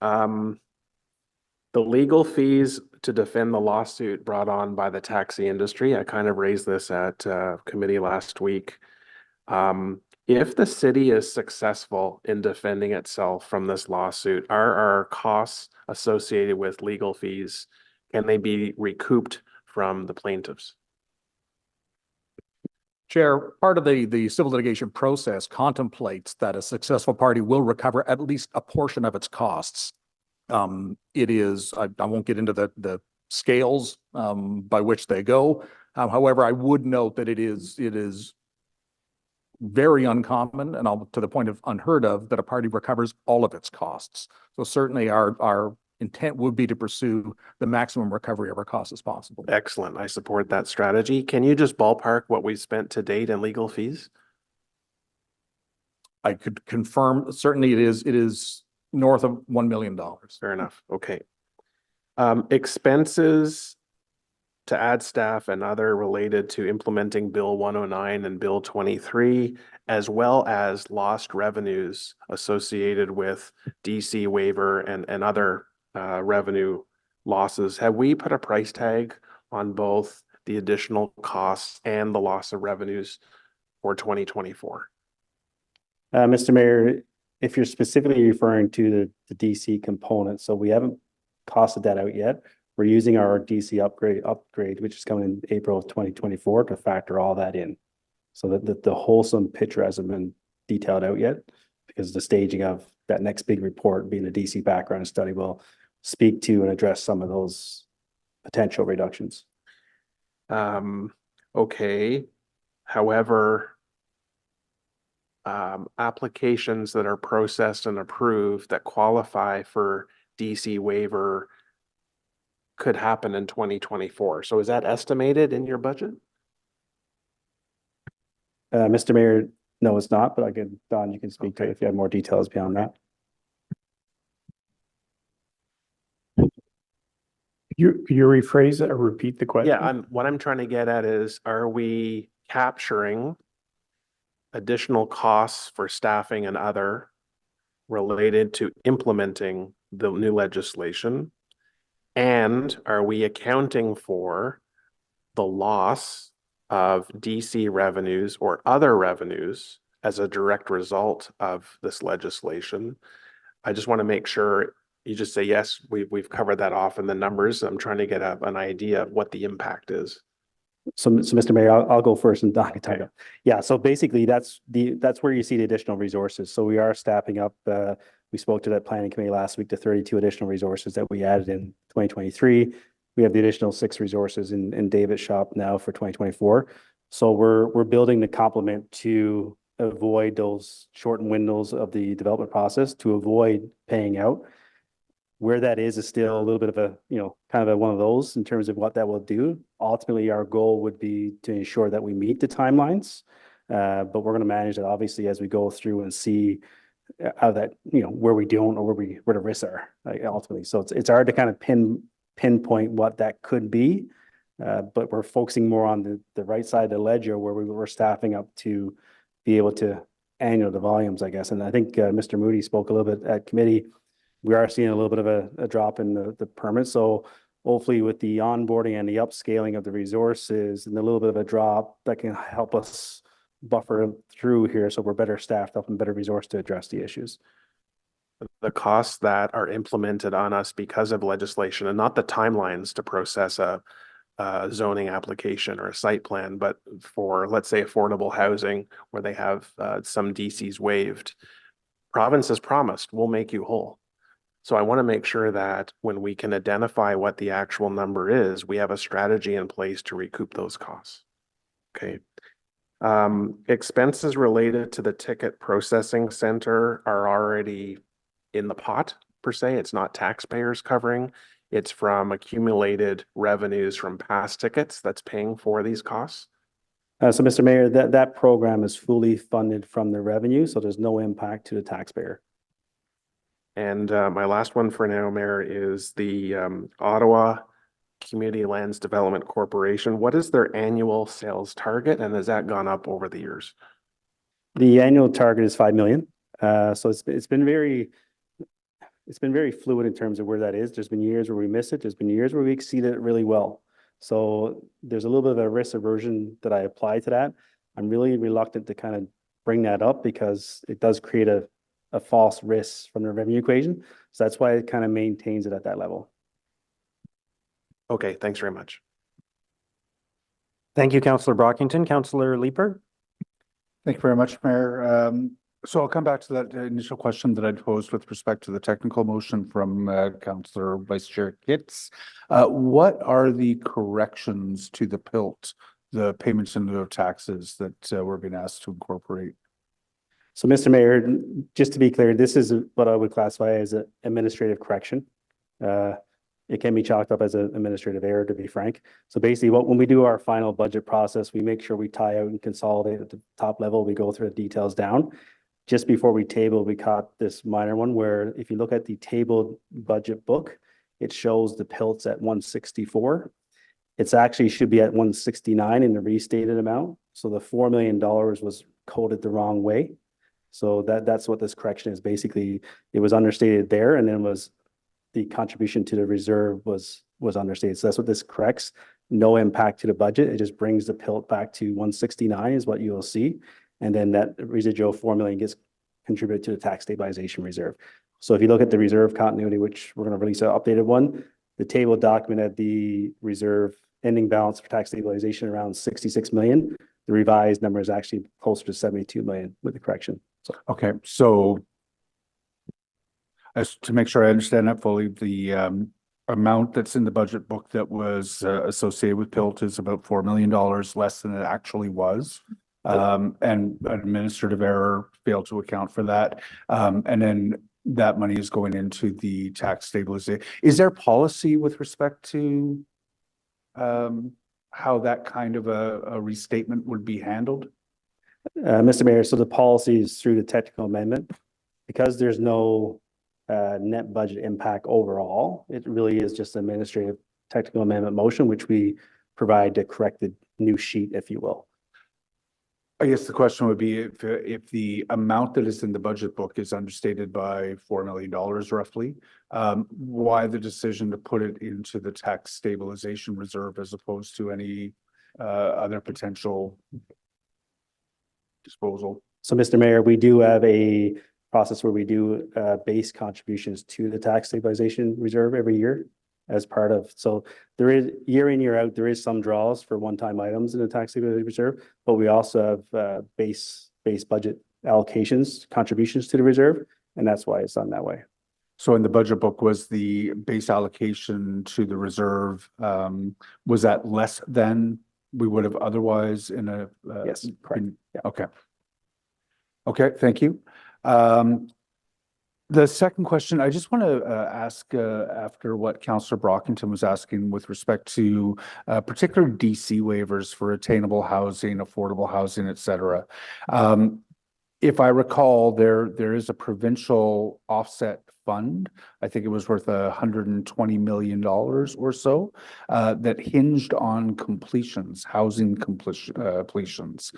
The legal fees to defend the lawsuit brought on by the taxi industry, I kind of raised this at committee last week. If the city is successful in defending itself from this lawsuit, are our costs associated with legal fees, can they be recouped from the plaintiffs? Chair, part of the civil litigation process contemplates that a successful party will recover at least a portion of its costs. It is, I won't get into the scales by which they go. However, I would note that it is very uncommon and to the point of unheard of that a party recovers all of its costs. So certainly our intent would be to pursue the maximum recovery of our costs as possible. Excellent. I support that strategy. Can you just ballpark what we've spent to date in legal fees? I could confirm, certainly it is north of $1 million. Fair enough. Okay. Expenses to add staff and other related to implementing Bill 109 and Bill 23, as well as lost revenues associated with DC waiver and other revenue losses. Have we put a price tag on both the additional costs and the loss of revenues for 2024? Mr. Mayor, if you're specifically referring to the DC component, so we haven't costed that out yet. We're using our DC upgrade, which is coming in April of 2024 to factor all that in. So that the wholesome picture hasn't been detailed out yet because the staging of that next big report being a DC background study will speak to and address some of those potential reductions. Okay. However, applications that are processed and approved that qualify for DC waiver could happen in 2024. So is that estimated in your budget? Mr. Mayor, no, it's not, but Don, you can speak to it if you have more details beyond that. Could you rephrase it or repeat the question? Yeah, what I'm trying to get at is, are we capturing additional costs for staffing and other related to implementing the new legislation? And are we accounting for the loss of DC revenues or other revenues as a direct result of this legislation? I just want to make sure you just say, yes, we've covered that off in the numbers. I'm trying to get an idea of what the impact is. So Mr. Mayor, I'll go first and Don can talk about. Yeah, so basically that's where you see the additional resources. So we are staffing up. We spoke to that planning committee last week, the 32 additional resources that we added in 2023. We have the additional 6 resources in David's shop now for 2024. So we're building the complement to avoid those shortened windows of the development process, to avoid paying out. Where that is still a little bit of a, kind of one of those in terms of what that will do. Ultimately, our goal would be to ensure that we meet the timelines. But we're going to manage that obviously as we go through and see how that, where we don't or where the risks are ultimately. So it's hard to kind of pinpoint what that could be. But we're focusing more on the right side of the ledger where we're staffing up to be able to handle the volumes, I guess. And I think Mr. Moody spoke a little bit at committee. We are seeing a little bit of a drop in the permits. So hopefully with the onboarding and the upscaling of the resources and a little bit of a drop, that can help us buffer through here so we're better staffed up and better resourced to address the issues. The costs that are implemented on us because of legislation, and not the timelines to process a zoning application or a site plan, but for, let's say, affordable housing where they have some DCs waived, province has promised, we'll make you whole. So I want to make sure that when we can identify what the actual number is, we have a strategy in place to recoup those costs. Okay. Expenses related to the ticket processing center are already in the pot, per se. It's not taxpayers covering. It's from accumulated revenues from past tickets that's paying for these costs. So Mr. Mayor, that program is fully funded from the revenue, so there's no impact to the taxpayer. And my last one for now, Mayor, is the Ottawa Community Lands Development Corporation. What is their annual sales target, and has that gone up over the years? The annual target is 5 million. So it's been very fluid in terms of where that is. There's been years where we miss it. There's been years where we exceeded it really well. So there's a little bit of a risk aversion that I apply to that. I'm really reluctant to kind of bring that up because it does create a false risk from the revenue equation. So that's why it kind of maintains it at that level. Okay, thanks very much. Thank you, Councillor Brockington. Councillor Leeper. Thank you very much, Mayor. So I'll come back to that initial question that I'd posed with respect to the technical motion from Councillor Vice Chair Kitts. What are the corrections to the PILT, the payments in lieu of taxes that we're being asked to incorporate? So, Mr. Mayor, just to be clear, this is what I would classify as an administrative correction. It can be chalked up as an administrative error, to be frank. So basically, when we do our final budget process, we make sure we tie out and consolidate at the top level. We go through the details down. Just before we table, we caught this minor one where if you look at the tabled budget book, it shows the PILTs at 164. It's actually should be at 169 in the restated amount. So the $4 million was coded the wrong way. So that's what this correction is. Basically, it was understated there, and then was the contribution to the reserve was understated. So that's what this corrects. No impact to the budget. It just brings the PILT back to 169 is what you will see. And then that residual 4 million gets contributed to the tax stabilization reserve. So if you look at the reserve continuity, which we're going to release an updated one, the table documented the reserve ending balance for tax stabilization around 66 million. The revised number is actually closer to 72 million with the correction. So. Okay, so as to make sure I understand that fully, the amount that's in the budget book that was associated with PILT is about $4 million less than it actually was. And an administrative error failed to account for that. And then that money is going into the tax stabilization. Is there policy with respect to how that kind of a restatement would be handled? Mr. Mayor, so the policy is through the technical amendment. Because there's no net budget impact overall, it really is just an administrative technical amendment motion, which we provide the corrected new sheet, if you will. I guess the question would be if the amount that is in the budget book is understated by $4 million roughly, why the decision to put it into the tax stabilization reserve as opposed to any other potential disposal? So, Mr. Mayor, we do have a process where we do base contributions to the tax stabilization reserve every year as part of, so there is year in, year out, there is some draws for one-time items in the tax stabilization reserve, but we also have base budget allocations, contributions to the reserve, and that's why it's done that way. So in the budget book, was the base allocation to the reserve, was that less than we would have otherwise in a? Yes, correct. Yeah. Okay. Okay, thank you. The second question, I just want to ask after what Councillor Brockington was asking with respect to particular DC waivers for attainable housing, affordable housing, et cetera. If I recall, there is a provincial offset fund. I think it was worth $120 million or so that hinged on completions, housing completions.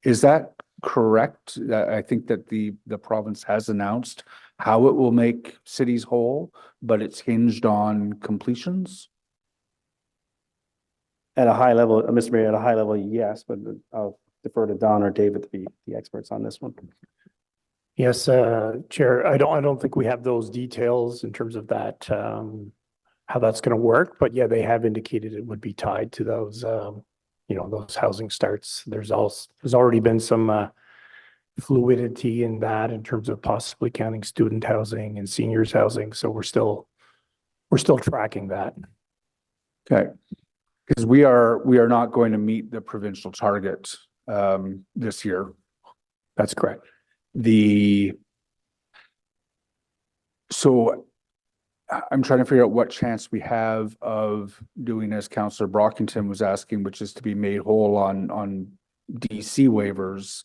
Is that correct? I think that the province has announced how it will make cities whole, but it's hinged on completions? At a high level, Mr. Mayor, at a high level, yes, but I'll defer to Don or David to be the experts on this one. Yes, Chair, I don't think we have those details in terms of that, how that's going to work, but yeah, they have indicated it would be tied to those, those housing starts. There's already been some fluidity in that in terms of possibly counting student housing and seniors housing. So we're still tracking that. Okay. Because we are not going to meet the provincial target this year. That's correct. So I'm trying to figure out what chance we have of doing as Councillor Brockington was asking, which is to be made whole on DC waivers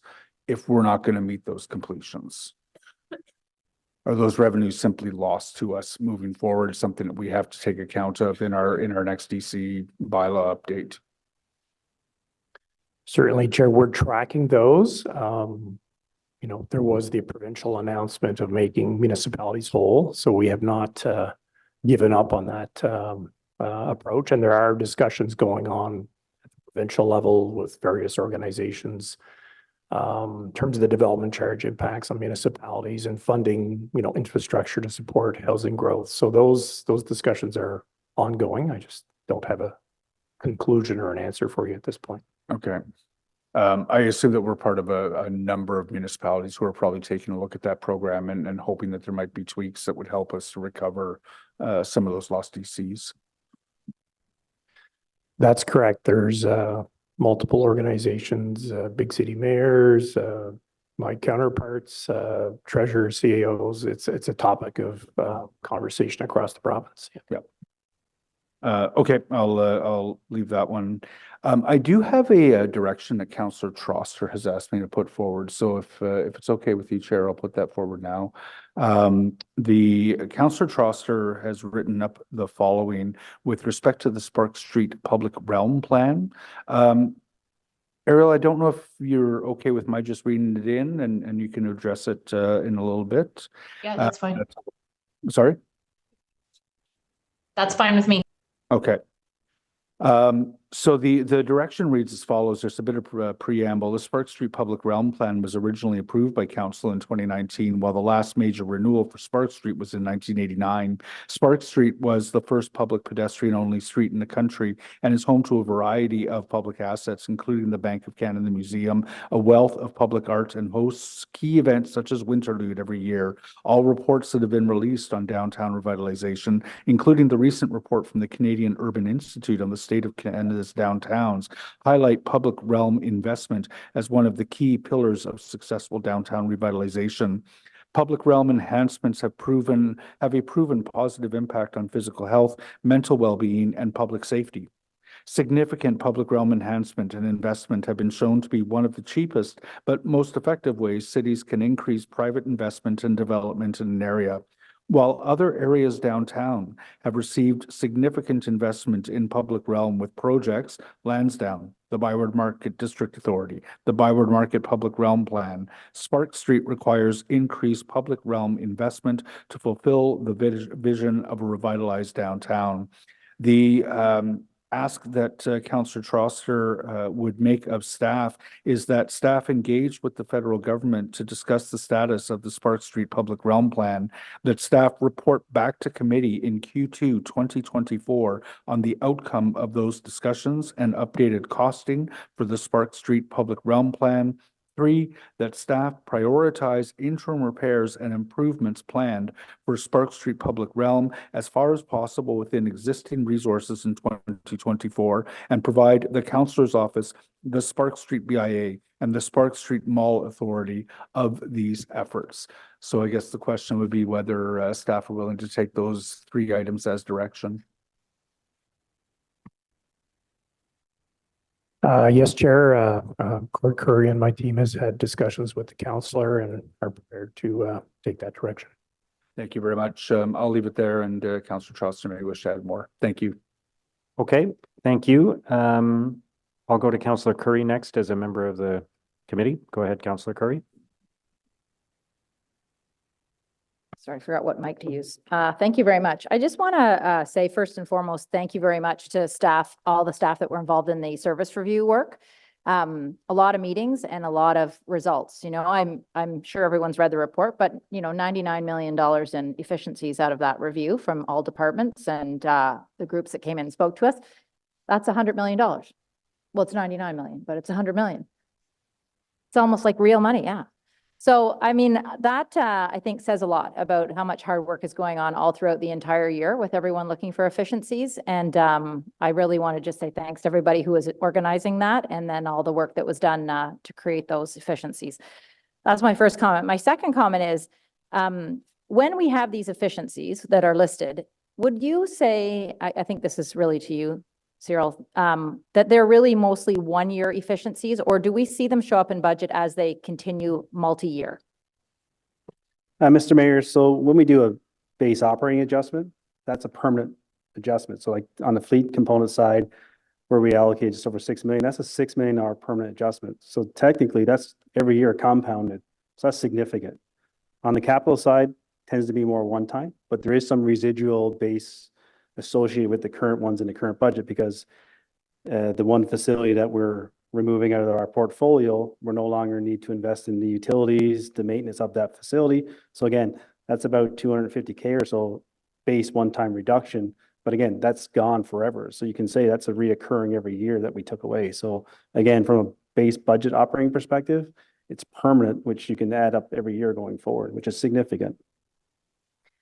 if we're not going to meet those completions. Are those revenues simply lost to us moving forward, something that we have to take account of in our next DC bylaw update? Certainly, Chair, we're tracking those. There was the provincial announcement of making municipalities whole, so we have not given up on that approach. And there are discussions going on at the provincial level with various organizations in terms of the development charge impacts on municipalities and funding, infrastructure to support housing growth. So those discussions are ongoing. I just don't have a conclusion or an answer for you at this point. Okay. I assume that we're part of a number of municipalities who are probably taking a look at that program and hoping that there might be tweaks that would help us to recover some of those lost DCs. That's correct. There's multiple organizations, big city mayors, my counterparts, treasurers, CAOs. It's a topic of conversation across the province. Yeah. Okay, I'll leave that one. I do have a direction that Councillor Troster has asked me to put forward. So if it's okay with you, Chair, I'll put that forward now. The Councillor Troster has written up the following with respect to the Spark Street Public Realm Plan. Ariel, I don't know if you're okay with my just reading it in and you can address it in a little bit. Yeah, that's fine. Sorry? That's fine with me. Okay. So the direction reads as follows. There's a bit of preamble. The Spark Street Public Realm Plan was originally approved by Council in 2019, while the last major renewal for Spark Street was in 1989. Spark Street was the first public pedestrian-only street in the country and is home to a variety of public assets, including the Bank of Canada Museum, a wealth of public art, and hosts key events such as Winterlude every year. All reports that have been released on downtown revitalization, including the recent report from the Canadian Urban Institute on the state of Canada's downtowns, highlight public realm investment as one of the key pillars of successful downtown revitalization. Public realm enhancements have a proven positive impact on physical health, mental well-being, and public safety. Significant public realm enhancement and investment have been shown to be one of the cheapest but most effective ways cities can increase private investment and development in an area. While other areas downtown have received significant investment in public realm with projects, Lansdowne, the Byward Market District Authority, the Byward Market Public Realm Plan, Spark Street requires increased public realm investment to fulfill the vision of a revitalized downtown. The ask that Councillor Troster would make of staff is that staff engage with the federal government to discuss the status of the Spark Street Public Realm Plan, that staff report back to committee in Q2 2024 on the outcome of those discussions and updated costing for the Spark Street Public Realm Plan. 3, that staff prioritize interim repairs and improvements planned for Spark Street Public Realm as far as possible within existing resources in 2024 and provide the Councillor's Office, the Spark Street BIA, and the Spark Street Mall Authority of these efforts. So I guess the question would be whether staff are willing to take those 3 items as direction. Yes, Chair. Clerk Curry and my team has had discussions with the councillor and are prepared to take that direction. Thank you very much. I'll leave it there, and Councillor Troster may wish to add more. Thank you. Okay, thank you. I'll go to Councillor Curry next as a member of the committee. Go ahead, Councillor Curry. Sorry, I forgot what mic to use. Thank you very much. I just want to say first and foremost, thank you very much to staff, all the staff that were involved in the service review work. A lot of meetings and a lot of results. You know, I'm sure everyone's read the report, but you know, $99 million in efficiencies out of that review from all departments and the groups that came in and spoke to us. That's $100 million. Well, it's 99 million, but it's 100 million. It's almost like real money, yeah. So, I mean, that I think says a lot about how much hard work is going on all throughout the entire year with everyone looking for efficiencies. And I really want to just say thanks to everybody who was organizing that and then all the work that was done to create those efficiencies. That's my first comment. My second comment is when we have these efficiencies that are listed, would you say, I think this is really to you, Cyril, that they're really mostly one-year efficiencies, or do we see them show up in budget as they continue multi-year? Mr. Mayor, so when we do a base operating adjustment, that's a permanent adjustment. So like on the fleet component side, where we allocate just over 6 million, that's a $6 million permanent adjustment. So technically that's every year compounded. So that's significant. On the capital side, tends to be more one time, but there is some residual base associated with the current ones in the current budget because the one facility that we're removing out of our portfolio, we're no longer need to invest in the utilities, the maintenance of that facility. So again, that's about 250K or so base one-time reduction. But again, that's gone forever. So you can say that's a reoccurring every year that we took away. So again, from a base budget operating perspective, it's permanent, which you can add up every year going forward, which is significant.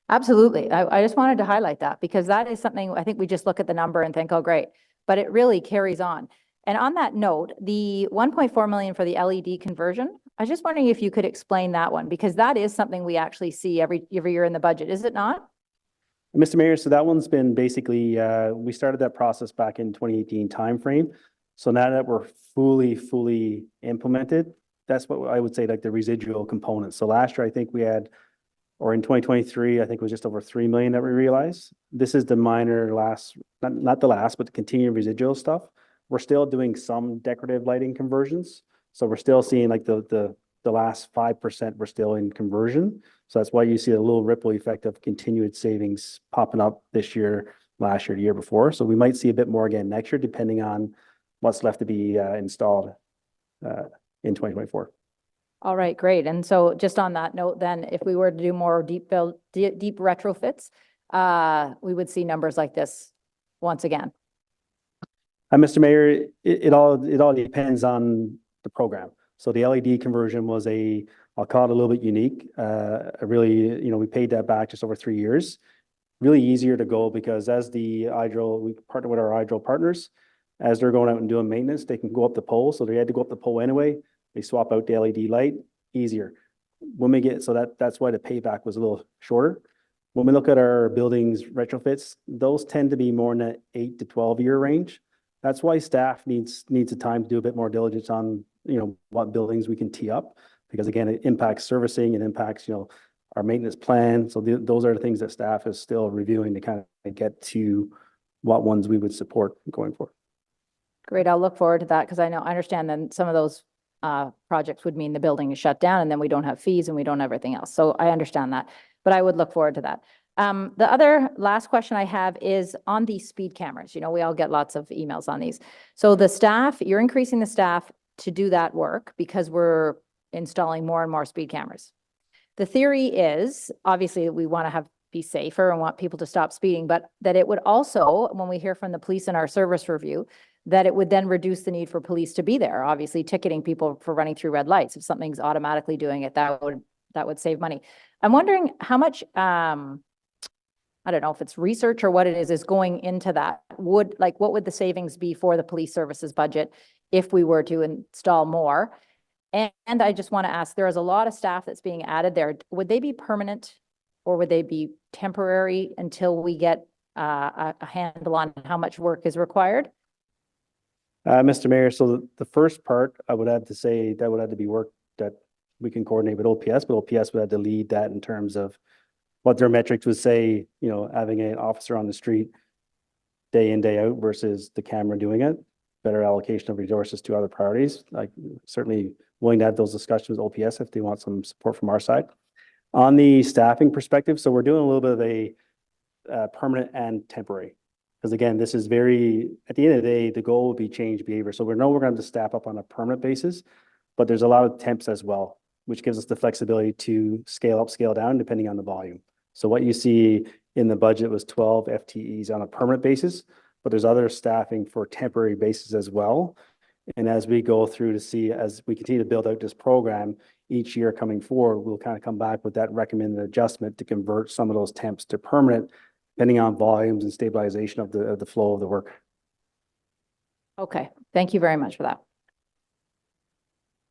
Absolutely. I just wanted to highlight that because that is something I think we just look at the number and think, oh, great, but it really carries on. And on that note, the 1.4 million for the LED conversion, I was just wondering if you could explain that one, because that is something we actually see every year in the budget, is it not? Mr. Mayor, so that one's been basically, we started that process back in 2018 timeframe. So now that we're fully implemented, that's what I would say, like the residual components. So last year, I think we had, or in 2023, I think it was just over 3 million that we realized. This is the minor last, not the last, but the continuing residual stuff. We're still doing some decorative lighting conversions. So we're still seeing like the last 5% we're still in conversion. So that's why you see a little ripple effect of continued savings popping up this year, last year, the year before. So we might see a bit more again next year, depending on what's left to be installed in 2024. All right, great. And so just on that note, then, if we were to do more deep retrofits, we would see numbers like this once again. Mr. Mayor, it all depends on the program. So the LED conversion was I'll call it a little bit unique. Really, we paid that back just over 3 years. Really easier to go because as we partner with our hydro partners, as they're going out and doing maintenance, they can go up the pole. So they had to go up the pole anyway. They swap out the LED light, easier. When we get, so that's why the payback was a little shorter. When we look at our buildings retrofits, those tend to be more in that 8 to 12 year range. That's why staff needs the time to do a bit more diligence on, what buildings we can tee up, because again, it impacts servicing, it impacts, our maintenance plan. So those are the things that staff is still reviewing to kind of get to what ones we would support going forward. Great, I'll look forward to that because I understand then some of those projects would mean the building is shut down and then we don't have fees and we don't have everything else. So I understand that, but I would look forward to that. The other last question I have is on the speed cameras. You know, we all get lots of emails on these. So the staff, you're increasing the staff to do that work because we're installing more and more speed cameras. The theory is, obviously, we want to be safer and want people to stop speeding, but that it would also, when we hear from the police in our service review, that it would then reduce the need for police to be there, obviously ticketing people for running through red lights. If something's automatically doing it, that would save money. I'm wondering how much, I don't know if it's research or what it is going into that. What would the savings be for the police services budget if we were to install more? And I just want to ask, there is a lot of staff that's being added there. Would they be permanent or would they be temporary until we get a handle on how much work is required? Mr. Mayor, so the first part, I would have to say that would have to be work that we can coordinate with OPS, but OPS would have to lead that in terms of what their metrics would say, you know, having an officer on the street day in, day out versus the camera doing it, better allocation of resources to other priorities. Like certainly willing to have those discussions with OPS if they want some support from our side. On the staffing perspective, so we're doing a little bit of a permanent and temporary. Because again, this is very, at the end of the day, the goal would be change behavior. So we know we're going to staff up on a permanent basis, but there's a lot of temps as well, which gives us the flexibility to scale up, scale down, depending on the volume. So what you see in the budget was 12 FTEs on a permanent basis, but there's other staffing for temporary basis as well. And as we go through to see, as we continue to build out this program each year coming forward, we'll kind of come back with that recommended adjustment to convert some of those temps to permanent, depending on volumes and stabilization of the flow of the work. Okay, thank you very much for that.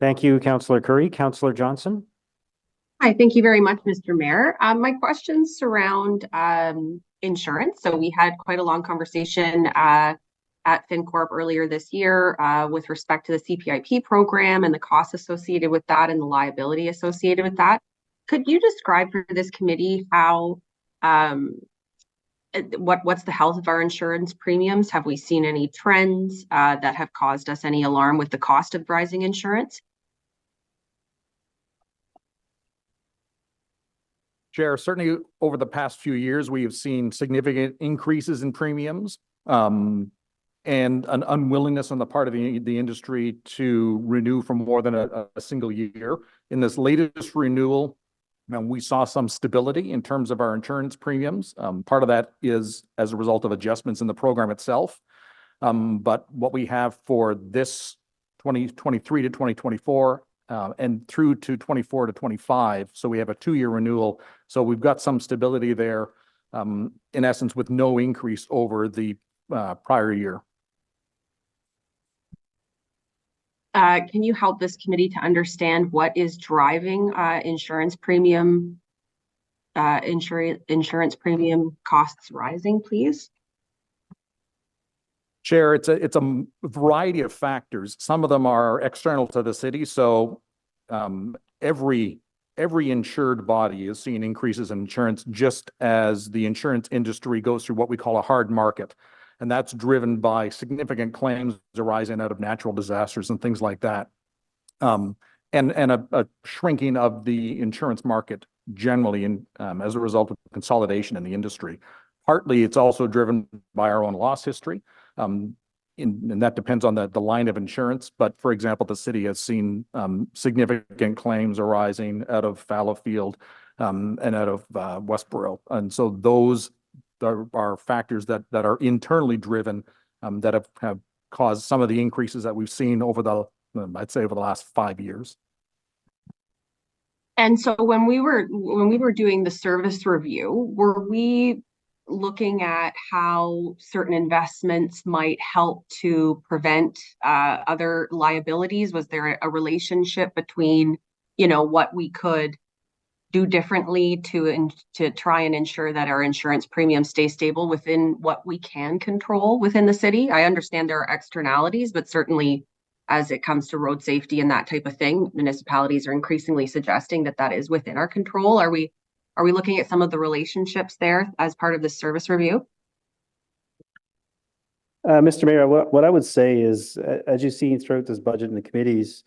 Thank you, Councillor Curry. Councillor Johnson. Hi, thank you very much, Mr. Mayor. My questions surround insurance. So we had quite a long conversation at FinCorp earlier this year with respect to the CPIP program and the costs associated with that and the liability associated with that. Could you describe for this committee how what's the health of our insurance premiums? Have we seen any trends that have caused us any alarm with the cost of rising insurance? Chair, certainly over the past few years, we have seen significant increases in premiums and an unwillingness on the part of the industry to renew for more than a single year. In this latest renewal, we saw some stability in terms of our insurance premiums. Part of that is as a result of adjustments in the program itself. But what we have for this 2023 to 2024 and through to 24 to 25, so we have a 2-year renewal. So we've got some stability there, in essence, with no increase over the prior year. Can you help this committee to understand what is driving insurance premium costs rising, please? Chair, it's a variety of factors. Some of them are external to the city. So every insured body is seeing increases in insurance, just as the insurance industry goes through what we call a hard market. And that's driven by significant claims arising out of natural disasters and things like that. And a shrinking of the insurance market generally as a result of consolidation in the industry. Partly, it's also driven by our own loss history. And that depends on the line of insurance. But for example, the city has seen significant claims arising out of Fallowfield and out of Westboro. And so those are factors that are internally driven that have caused some of the increases that we've seen over I'd say over the last 5 years. And so when we were doing the service review, were we looking at how certain investments might help to prevent other liabilities? Was there a relationship between, what we could do differently to try and ensure that our insurance premiums stay stable within what we can control within the city? I understand there are externalities, but certainly as it comes to road safety and that type of thing, municipalities are increasingly suggesting that is within our control. Are we Are we looking at some of the relationships there as part of this service review? Mr. Mayor, what I would say is, as you've seen throughout this budget in the committees,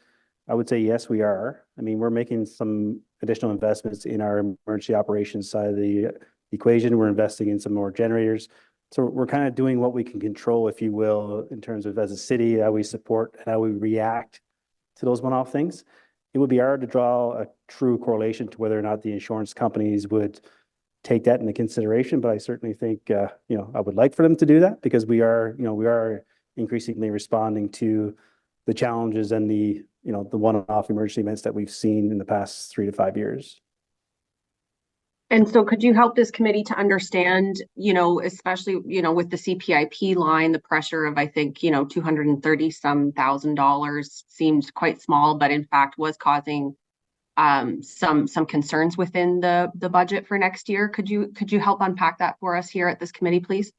I would say, yes, we are. I mean, we're making some additional investments in our emergency operations side of the equation. We're investing in some more generators. So we're kind of doing what we can control, if you will, in terms of, as a city, how we support and how we react to those one-off things. It would be hard to draw a true correlation to whether or not the insurance companies would take that into consideration, but I certainly think, I would like for them to do that, because we are increasingly responding to the challenges and the one-off emergency events that we've seen in the past 3 to 5 years. And so could you help this committee to understand, especially, with the CPIP line, the pressure of, I think, $230 thousand seemed quite small, but in fact was causing some concerns within the budget for next year. Could you help unpack that for us here at this committee, please?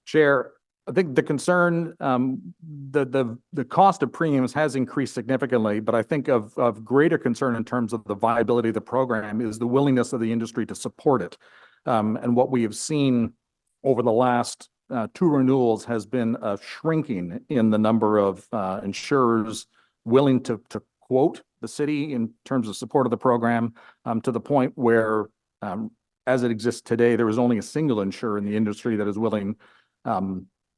Chair, I think the concern, the cost of premiums has increased significantly, but I think of greater concern in terms of the viability of the program is the willingness of the industry to support it. And what we have seen over the last 2 renewals has been a shrinking in the number of insurers willing to quote the city in terms of support of the program, to the point where, as it exists today, there is only a single insurer in the industry that is willing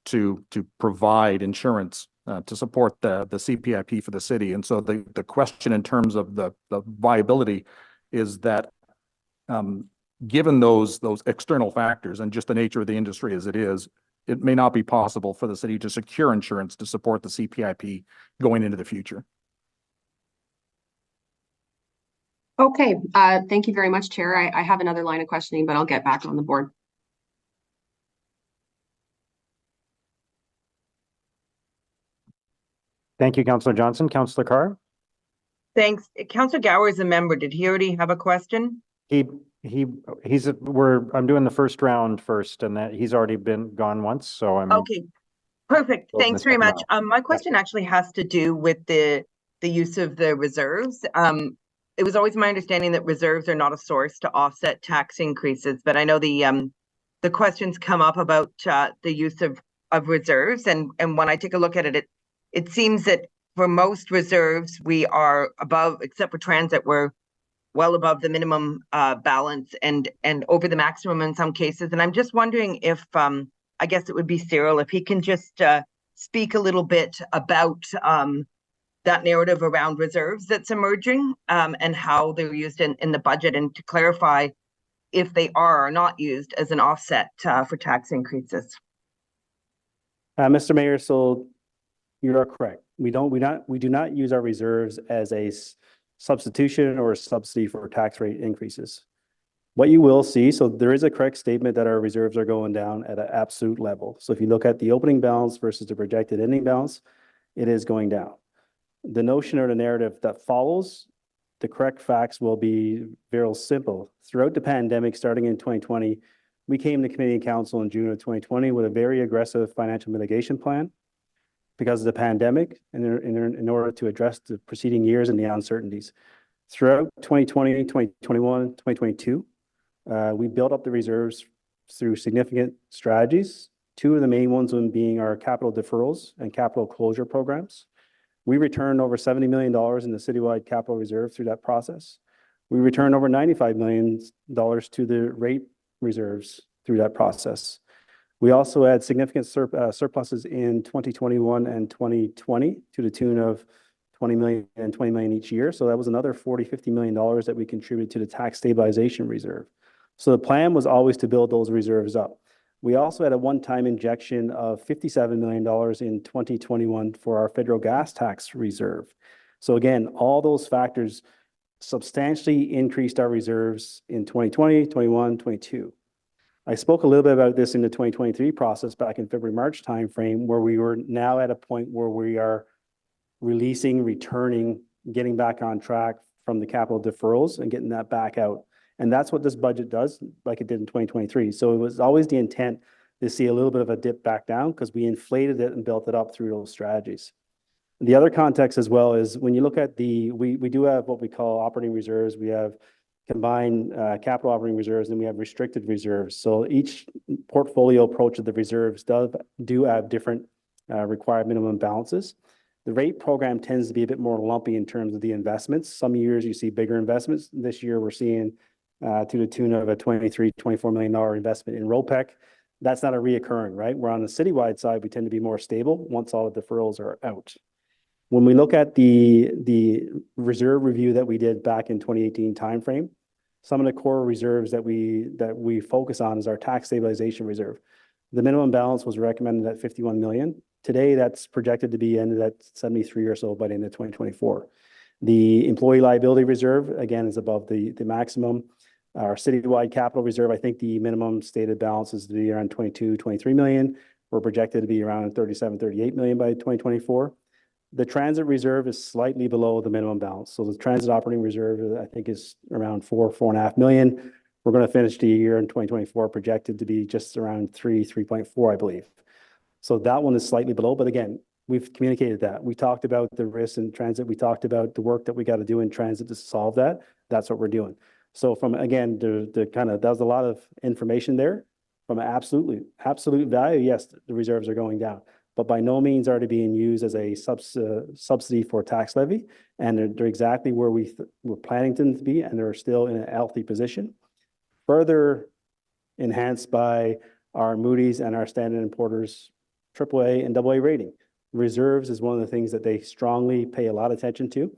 to provide insurance to support the CPIP for the city. And so the question in terms of the viability is that, given those external factors and just the nature of the industry as it is, it may not be possible for the city to secure insurance to support the CPIP going into the future. Okay, thank you very much, Chair. I have another line of questioning, but I'll get back on the board. Thank you, Councillor Johnson. Councillor Carr? Thanks. Councillor Gower is a member. Did he already have a question? I'm doing the first round first, and that he's already been gone once, so I'm. Okay, perfect. Open Thanks the very second much. round. My question actually has to do with the use of the reserves. It was always my understanding that reserves are not a source to offset tax increases, but I know the questions come up about the use of reserves, and when I take a look at it, it seems that for most reserves we are above, except for transit, we're well above the minimum balance and over the maximum in some cases. And I'm just wondering if I guess it would be Cyril, if he can just speak a little bit about that narrative around reserves that's emerging, and how they're used in the budget, and to clarify if they are or not used as an offset for tax increases. Mr. Mayor, so you are correct. We do not use our reserves as a substitution or a subsidy for tax rate increases. What you will see, so there is a correct statement that our reserves are going down at an absolute level. So if you look at the opening balance versus the projected ending balance, it is going down. The notion or the narrative that follows, the correct facts will be very simple. Throughout the pandemic, starting in 2020, we came to Committee and Council in June of 2020 with a very aggressive financial mitigation plan because of the pandemic, and in order to address the preceding years and the uncertainties. Throughout 2020, 2021, 2022, we built up the reserves through significant strategies. 2 of the main ones being our capital deferrals and capital closure programs. We returned over $70 million in the citywide capital reserve through that process. We returned over $95 million to the rate reserves through that process. We also had significant surpluses in 2021 and 2020 to the tune of $20 million and $20 million each year. So that was another $40–50 million that we contributed to the tax stabilization reserve. So the plan was always to build those reserves up. We also had a one-time injection of $57 million in 2021 for our federal gas tax reserve. So again, all those factors substantially increased our reserves in 2020, 21, 22. I spoke a little bit about this in the 2023 process back in February, March timeframe, where we were now at a point where we are releasing, returning, getting back on track from the capital deferrals and getting that back out. And that's what this budget does, like it did in 2023. So it was always the intent to see a little bit of a dip back down because we inflated it and built it up through those strategies. The other context as well is when you look at we do have what we call operating reserves. We have combined capital operating reserves, and we have restricted reserves. So each portfolio approach of the reserves do have different required minimum balances. The rate program tends to be a bit more lumpy in terms of the investments. Some years you see bigger investments. This year we're seeing to the tune of a $23-24 million investment in ROPEC. That's not a reoccurring, right? We're on the citywide side, we tend to be more stable once all the deferrals are out. When we look at the reserve review that we did back in 2018 timeframe, some of the core reserves that we focus on is our tax stabilization reserve. The minimum balance was recommended at 51 million. Today, that's projected to be ended at 73 or so by the end of 2024. The employee liability reserve, again, is above the maximum. Our citywide capital reserve, I think the minimum stated balance is to be around 22-23 million. We're projected to be around 37-38 million by 2024. The transit reserve is slightly below the minimum balance. So the transit operating reserve, I think, is around 4.5 million. We're going to finish the year in 2024 projected to be just around 3.4, I believe. So that one is slightly below, but again, we've communicated that. We talked about the risks in transit. We talked about the work that we got to do in transit to solve that. That's what we're doing. So from, again, that was a lot of information there. From an absolute value, yes, the reserves are going down, but by no means are they being used as a subsidy for tax levy. And they're exactly where we're planning them to be, and they're still in a healthy position. Further enhanced by our Moody's and our Standard & Poor's AAA and AA rating. Reserves is one of the things that they strongly pay a lot of attention to.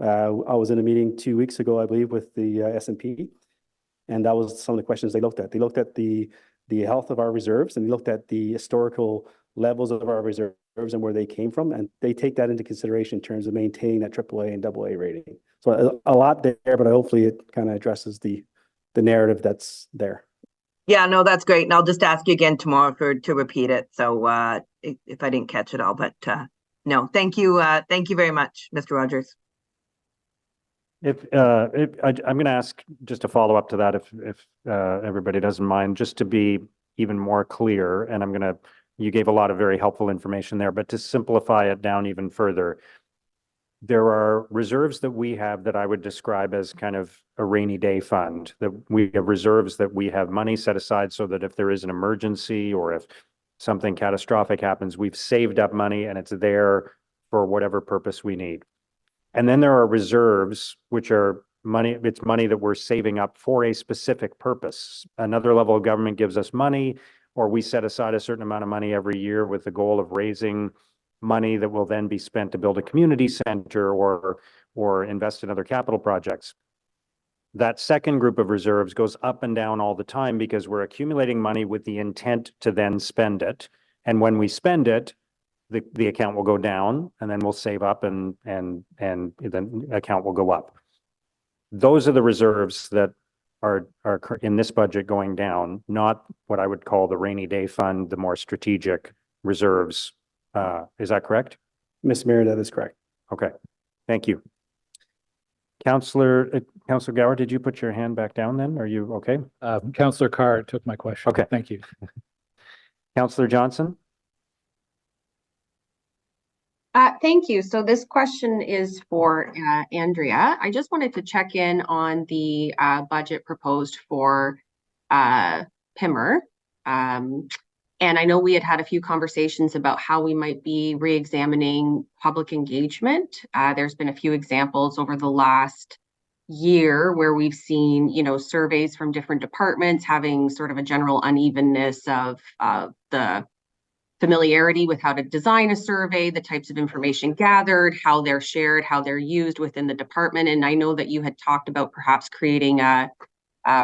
I was in a meeting 2 weeks ago, I believe, with the S&P, and that was some of the questions they looked at. They looked at the health of our reserves, and they looked at the historical levels of our reserves and where they came from, and they take that into consideration in terms of maintaining that AAA and AA rating. So a lot there, but hopefully it kind of addresses the narrative that's there. Yeah, no, that's great. And I'll just ask you again tomorrow to repeat it. So if I didn't catch it all, but no, thank you. Thank you very much, Mr. Rogers. I'm going to ask just to follow up to that, if everybody doesn't mind, just to be even more clear. And you gave a lot of very helpful information there, but to simplify it down even further, there are reserves that we have that I would describe as kind of a rainy day fund, that we have reserves that we have money set aside so that if there is an emergency or if something catastrophic happens, we've saved up money and it's there for whatever purpose we need. And then there are reserves, which are money, it's money that we're saving up for a specific purpose. Another level of government gives us money, or we set aside a certain amount of money every year with the goal of raising money that will then be spent to build a community center or invest in other capital projects. That second group of reserves goes up and down all the time because we're accumulating money with the intent to then spend it. And when we spend it, the account will go down, and then we'll save up and then the account will go up. Those are the reserves that are in this budget going down, not what I would call the rainy day fund, the more strategic reserves. Is that correct? Ms. Mayor, that is correct. Okay, thank you. Councillor Gower, did you put your hand back down then? Are you okay? Councillor Carr took my question. Okay. Thank you. Councillor Johnson? Thank you. So this question is for Andrea. I just wanted to check in on the budget proposed for PIMR. And I know we had a few conversations about how we might be re-examining public engagement. There's been a few examples over the last year where we've seen, surveys from different departments having sort of a general unevenness of the familiarity with how to design a survey, the types of information gathered, how they're shared, how they're used within the department. And I know that you had talked about perhaps creating a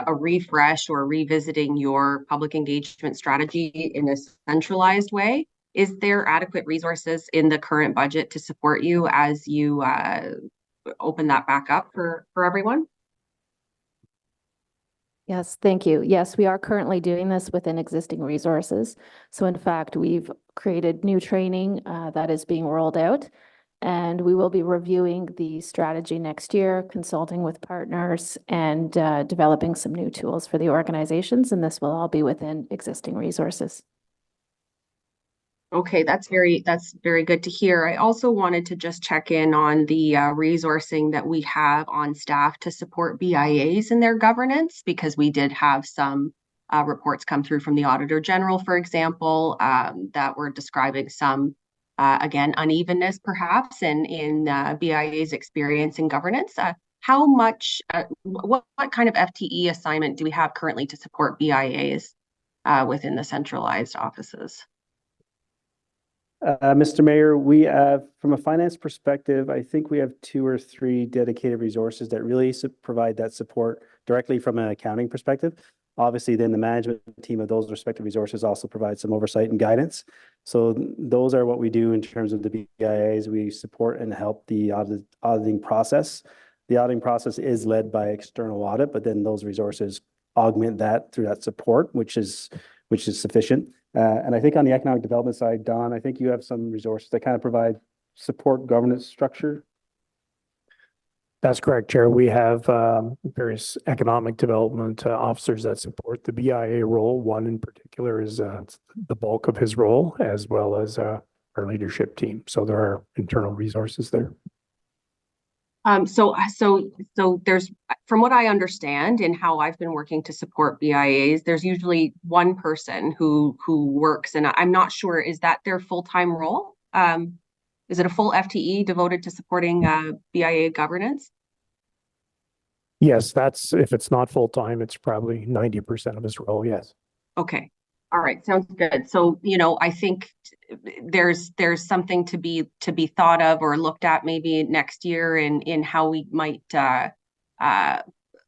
refresh or revisiting your public engagement strategy in a centralized way. Is there adequate resources in the current budget to support you as you open that back up for everyone? Yes, thank you. Yes, we are currently doing this within existing resources. So in fact, we've created new training that is being rolled out, and we will be reviewing the strategy next year, consulting with partners, and developing some new tools for the organizations, and this will all be within existing resources. Okay, that's very good to hear. I also wanted to just check in on the resourcing that we have on staff to support BIAs in their governance, because we did have some reports come through from the Auditor General, for example, that were describing some again, unevenness perhaps in BIA's experience in governance. How much, what kind of FTE assignment do we have currently to support BIAs within the centralized offices? Mr. Mayor, we have, from a finance perspective, I think we have 2 or 3 dedicated resources that really provide that support directly from an accounting perspective. Obviously, then the management team of those respective resources also provide some oversight and guidance. So those are what we do in terms of the BIAs. We support and help the auditing process. The auditing process is led by external audit, but then those resources augment that through that support, which is sufficient. And I think on the economic development side, Don, I think you have some resources that kind of provide support governance structure. That's correct, Chair. We have various economic development officers that support the BIA role. One in particular is the bulk of his role, as well as our leadership team. So there are internal resources there. So there's, from what I understand and how I've been working to support BIAs, there's usually one person who works, and I'm not sure, is that their full-time role? Is it a full FTE devoted to supporting BIA governance? Yes, that's, if it's not full-time, it's probably 90% of his role, yes. Okay. All right, sounds good. So, you know, I think there's something to be thought of or looked at maybe next year in how we might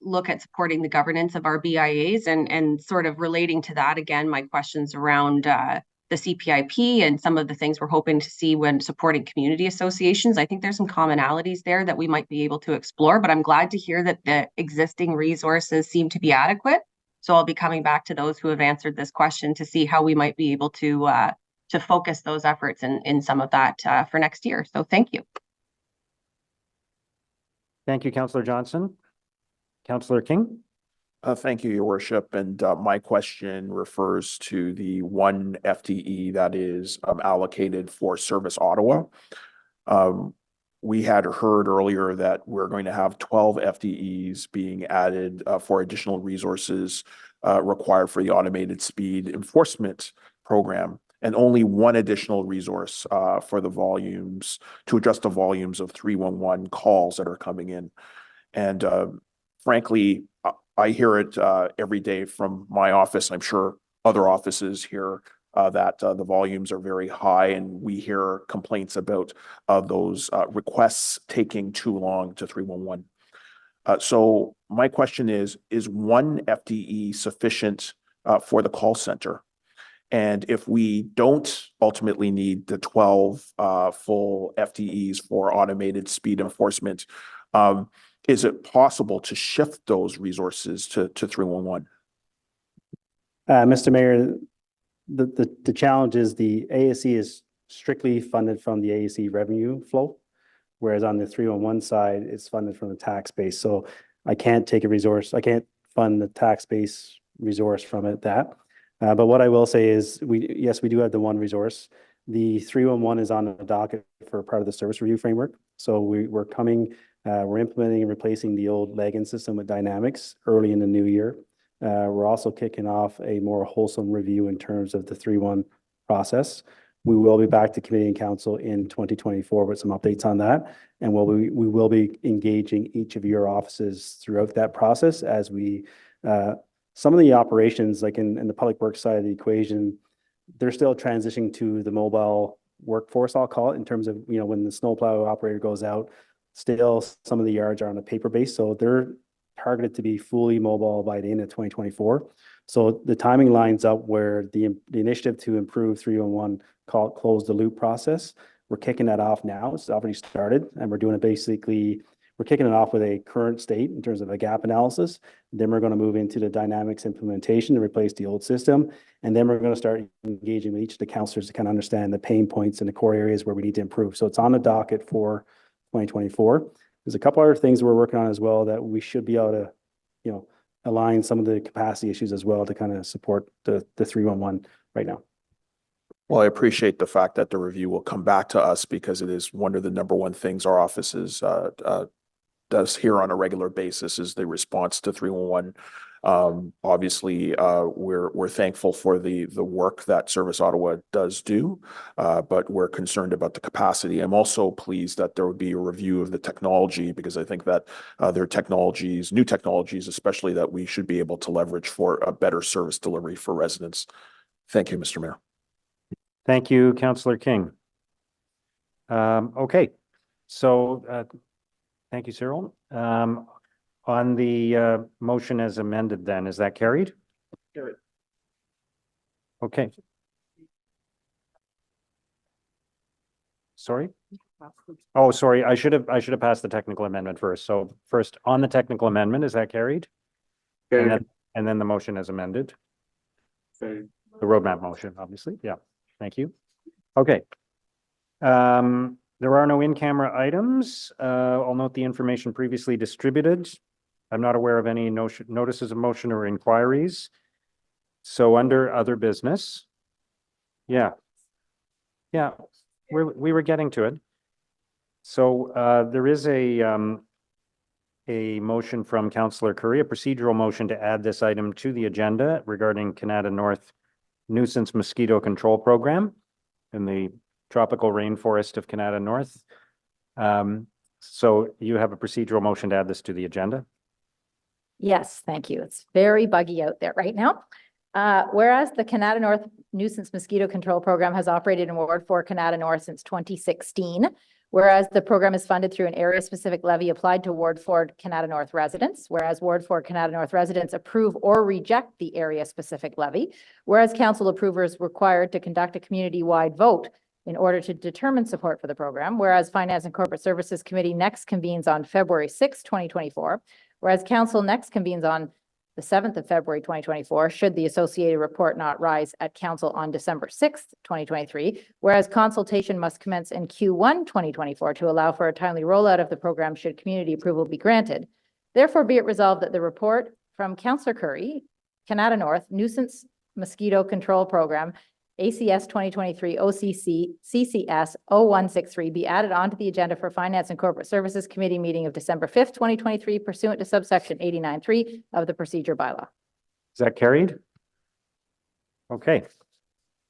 look at supporting the governance of our BIAs, and sort of relating to that again, my questions around the CPIP and some of the things we're hoping to see when supporting community associations. I think there's some commonalities there that we might be able to explore, but I'm glad to hear that the existing resources seem to be adequate. So I'll be coming back to those who have answered this question to see how we might be able to focus those efforts in some of that for next year. So thank you. Thank you, Councillor Johnson. Councillor King. Thank you, Your Worship. And my question refers to the 1 FTE that is allocated for Service Ottawa. We had heard earlier that we're going to have 12 FTEs being added for additional resources required for the automated speed enforcement program, and only 1 additional resource for the volumes, to adjust the volumes of 311 calls that are coming in. And frankly, I hear it every day from my office. I'm sure other offices hear that the volumes are very high, and we hear complaints about those requests taking too long to 311. So my question is 1 FTE sufficient for the call center? And if we don't ultimately need the 12 full FTEs for automated speed enforcement, is it possible to shift those resources to 311? Mr. Mayor, the challenge is the ASE is strictly funded from the ASE revenue flow, whereas on the 311 side, it's funded from the tax base. So I can't take a resource, I can't fund the tax base resource from it, but what I will say is yes, we do have the 1 resource. The 311 is on the docket for part of the service review framework. So we're implementing and replacing the old Legan system with Dynamics early in the new year. We're also kicking off a more wholesome review in terms of the 3-1 process. We will be back to committee and council in 2024 with some updates on that. And we will be engaging each of your offices throughout that process as we, some of the operations, like in the public works side of the equation, they're still transitioning to the mobile workforce, I'll call it, in terms of, you know, when the snowplow operator goes out, still some of the yards are on a paper base. So they're targeted to be fully mobile by the end of 2024. So the timing lines up where the initiative to improve 311 called close the loop process, we're kicking that off now. It's already started, and we're doing it basically, we're kicking it off with a current state in terms of a gap analysis. Then we're going to move into the Dynamics implementation to replace the old system. And then we're going to start engaging with each of the councillors to kind of understand the pain points and the core areas where we need to improve. So it's on the docket for 2024. There's a couple other things we're working on as well that we should be able to, you know, align some of the capacity issues as well to kind of support the 311 right now. Well, I appreciate the fact that the review will come back to us because it is one of the number one things our office does here on a regular basis is the response to 311. Obviously, we're thankful for the work that Service Ottawa does do, but we're concerned about the capacity. I'm also pleased that there would be a review of the technology because I think that there are technologies, new technologies, especially that we should be able to leverage for a better service delivery for residents. Thank you, Mr. Mayor. Thank you, Councillor King. Okay, so thank you, Cyril. On the motion as amended then, is that carried? Carried. Okay. Sorry? Oh, sorry, I should have passed the technical amendment first. So first, on the technical amendment, is that carried? Carried. And then the motion as amended? Carried. The roadmap motion, obviously. Yeah, thank you. Okay. There are no in-camera items. I'll note the information previously distributed. I'm not aware of any notices of motion or inquiries. So under other business. Yeah. Yeah, we were getting to it. So there is a motion from Councillor Curry, a procedural motion to add this item to the agenda regarding Canada North nuisance mosquito control program in the tropical rainforest of Canada North. So you have a procedural motion to add this to the agenda? Yes, thank you. It's very buggy out there right now. Whereas the Canada North Nuisance Mosquito Control Program has operated in Ward 4 Canada North since 2016, whereas the program is funded through an area-specific levy applied to Ward 4 Canada North residents, whereas Ward 4 Canada North residents approve or reject the area-specific levy, whereas council approver is required to conduct a community-wide vote in order to determine support for the program, whereas Finance and Corporate Services Committee next convenes on February 6, 2024, whereas council next convenes on the 7th of February, 2024, should the associated report not rise at council on December 6th, 2023, whereas consultation must commence in Q1, 2024 to allow for a timely rollout of the program should community approval be granted. Therefore, be it resolved that the report from Councillor Curry, Canada North Nuisance Mosquito Control Program, ACS 2023 OCC CCS 0163 be added onto the agenda for Finance and Corporate Services Committee meeting of December 5th, 2023 pursuant to subsection 89.3 of the procedure bylaw. Is that carried? Okay.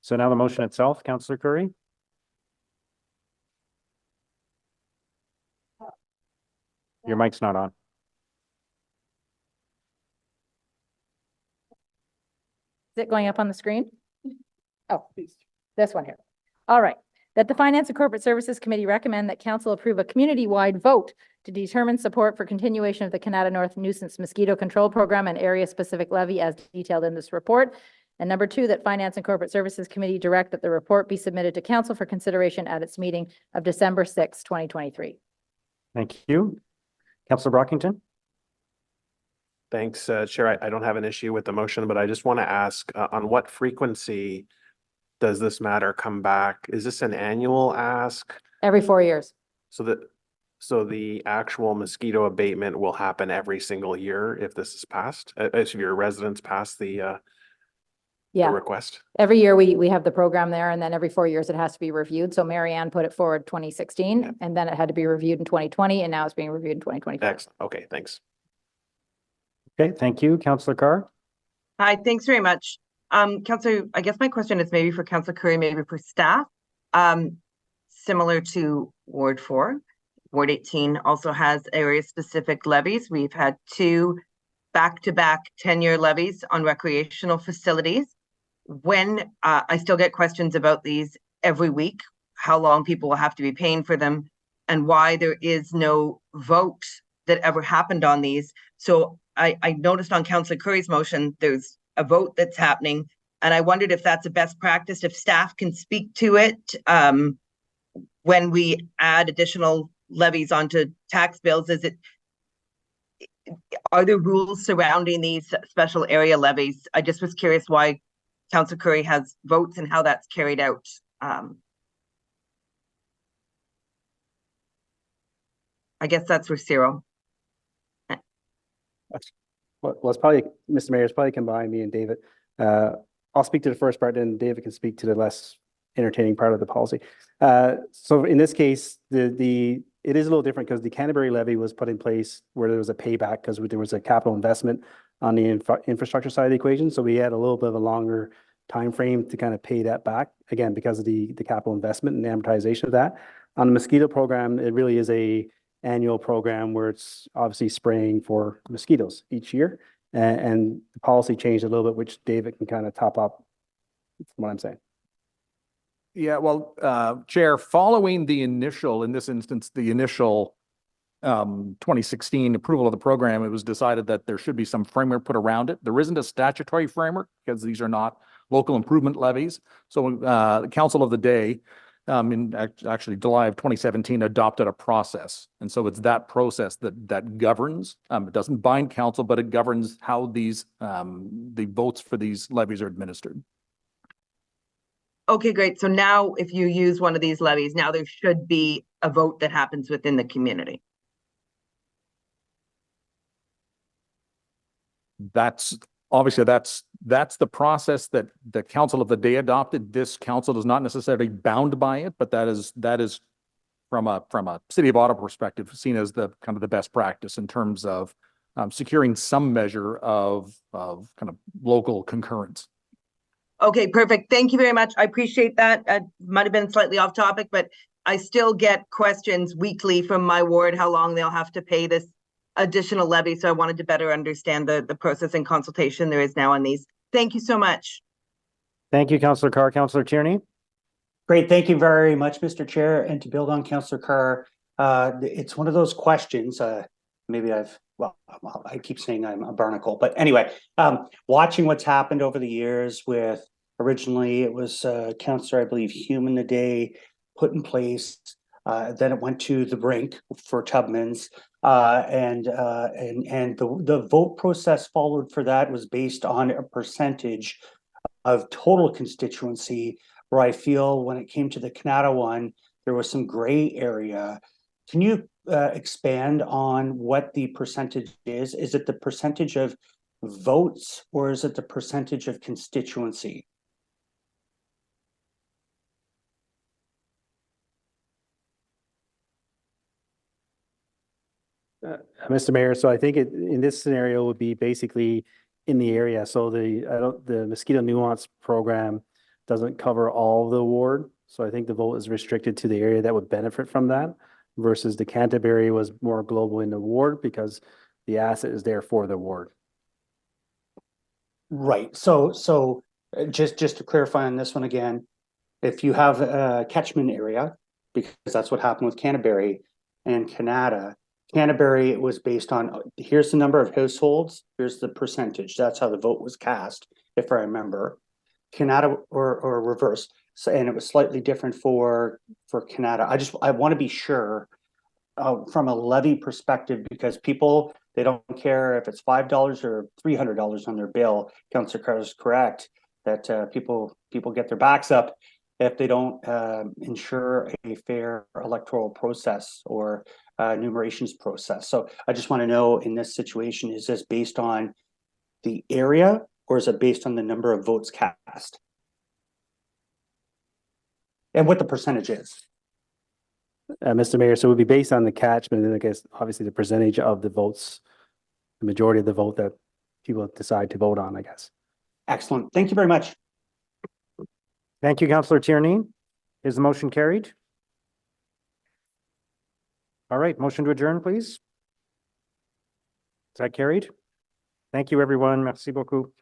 So now the motion itself, Councillor Curry. Your mic's not on. Is it going up on the screen? Oh, this one here. All right. That the Finance and Corporate Services Committee recommend that council approve a community-wide vote to determine support for continuation of the Canada North Nuisance Mosquito Control Program and area-specific levy as detailed in this report. And number 2, that Finance and Corporate Services Committee direct that the report be submitted to council for consideration at its meeting of December 6, 2023. Thank you. Councillor Brockington. Thanks, Chair. I don't have an issue with the motion, but I just want to ask on what frequency does this matter come back? Is this an annual ask? Every 4 years. So the actual mosquito abatement will happen every single year if this is passed, if your residents pass the request? Every year we have the program there, and then every 4 years it has to be reviewed. So Marianne put it forward 2016, and then it had to be reviewed in 2020, and now it's being reviewed in 2024. Excellent. Okay, thanks. Okay, thank you. Councillor Carr. Hi, thanks very much. Councillor, I guess my question is maybe for Councillor Curry, maybe for staff. Similar to Ward 4, Ward 18 also has area-specific levies. We've had 2 back-to-back 10-year levies on recreational facilities. When I still get questions about these every week, how long people will have to be paying for them, and why there is no vote that ever happened on these. So I noticed on Councillor Curry's motion, there's a vote that's happening, and I wondered if that's a best practice, if staff can speak to it when we add additional levies onto tax bills. Are there rules surrounding these special area levies? I just was curious why Councillor Curry has votes and how that's carried out. I guess that's for Cyril. Well, it's probably, Mr. Mayor, it's probably combined me and David. I'll speak to the first part, and David can speak to the less entertaining part of the policy. So in this case, it is a little different because the Canterbury levy was put in place where there was a payback because there was a capital investment on the infrastructure side of the equation. So we had a little bit of a longer time frame to kind of pay that back, again, because of the capital investment and amortization of that. On the mosquito program, it really is a annual program where it's obviously spraying for mosquitoes each year. And the policy changed a little bit, which David can kind of top up from what I'm saying. Yeah, well, Chair, following the initial, in this instance, the initial 2016 approval of the program, it was decided that there should be some framework put around it. There isn't a statutory framework because these are not local improvement levies. So the Council of the Day, in actually July of 2017, adopted a process. And so it's that process that governs. It doesn't bind council, but it governs how these the votes for these levies are administered. Okay, great. So now if you use one of these levies, now there should be a vote that happens within the community. That's obviously that's the process that the Council of the Day adopted. This council is not necessarily bound by it, but that is from a City of Ottawa perspective seen as the kind of the best practice in terms of securing some measure of kind of local concurrence. Okay, perfect. Thank you very much. I appreciate that. Might have been slightly off topic, but I still get questions weekly from my ward, how long they'll have to pay this additional levy. So I wanted to better understand the process and consultation there is now on these. Thank you so much. Thank you, Councillor Carr. Councillor Tierney. Great, thank you very much, Mr. Chair. And to build on Councillor Carr, it's one of those questions, maybe I keep saying I'm a barnacle, but anyway, watching what's happened over the years with, originally it was Councillor, I believe, Human the Day put in place. Then it went to the brink for Tubman's, and the vote process followed for that was based on a percentage of total constituency, where I feel when it came to the Canada one, there was some gray area. Can you expand on what the percentage is? Is it the percentage of votes or is it the percentage of constituency? Mr. Mayor, so I think in this scenario would be basically in the area. So the mosquito nuance program doesn't cover all of the ward. So I think the vote is restricted to the area that would benefit from that, versus the Canterbury was more global in the ward because the asset is there for the ward. Right. So just to clarify on this one again, if you have a catchment area, because that's what happened with Canterbury and Canada. Canterbury, it was based on, here's the number of households, here's the percentage. That's how the vote was cast, if I remember. Canada or reverse. So, and it was slightly different for Canada. I want to be sure from a levy perspective, because people, they don't care if it's $5 or $300 on their bill. Councillor Carr is correct that people get their backs up if they don't ensure a fair electoral process or enumerations process. So I just want to know, in this situation, is this based on the area or is it based on the number of votes cast? And what the percentage is? Mr. Mayor, so it would be based on the catchment, and I guess obviously the percentage of the votes, the majority of the vote that people decide to vote on, I guess. Excellent. Thank you very much. Thank you, Councillor Tierney. Is the motion carried? All right, motion to adjourn, please. Is that carried? Thank you, everyone. Merci beaucoup.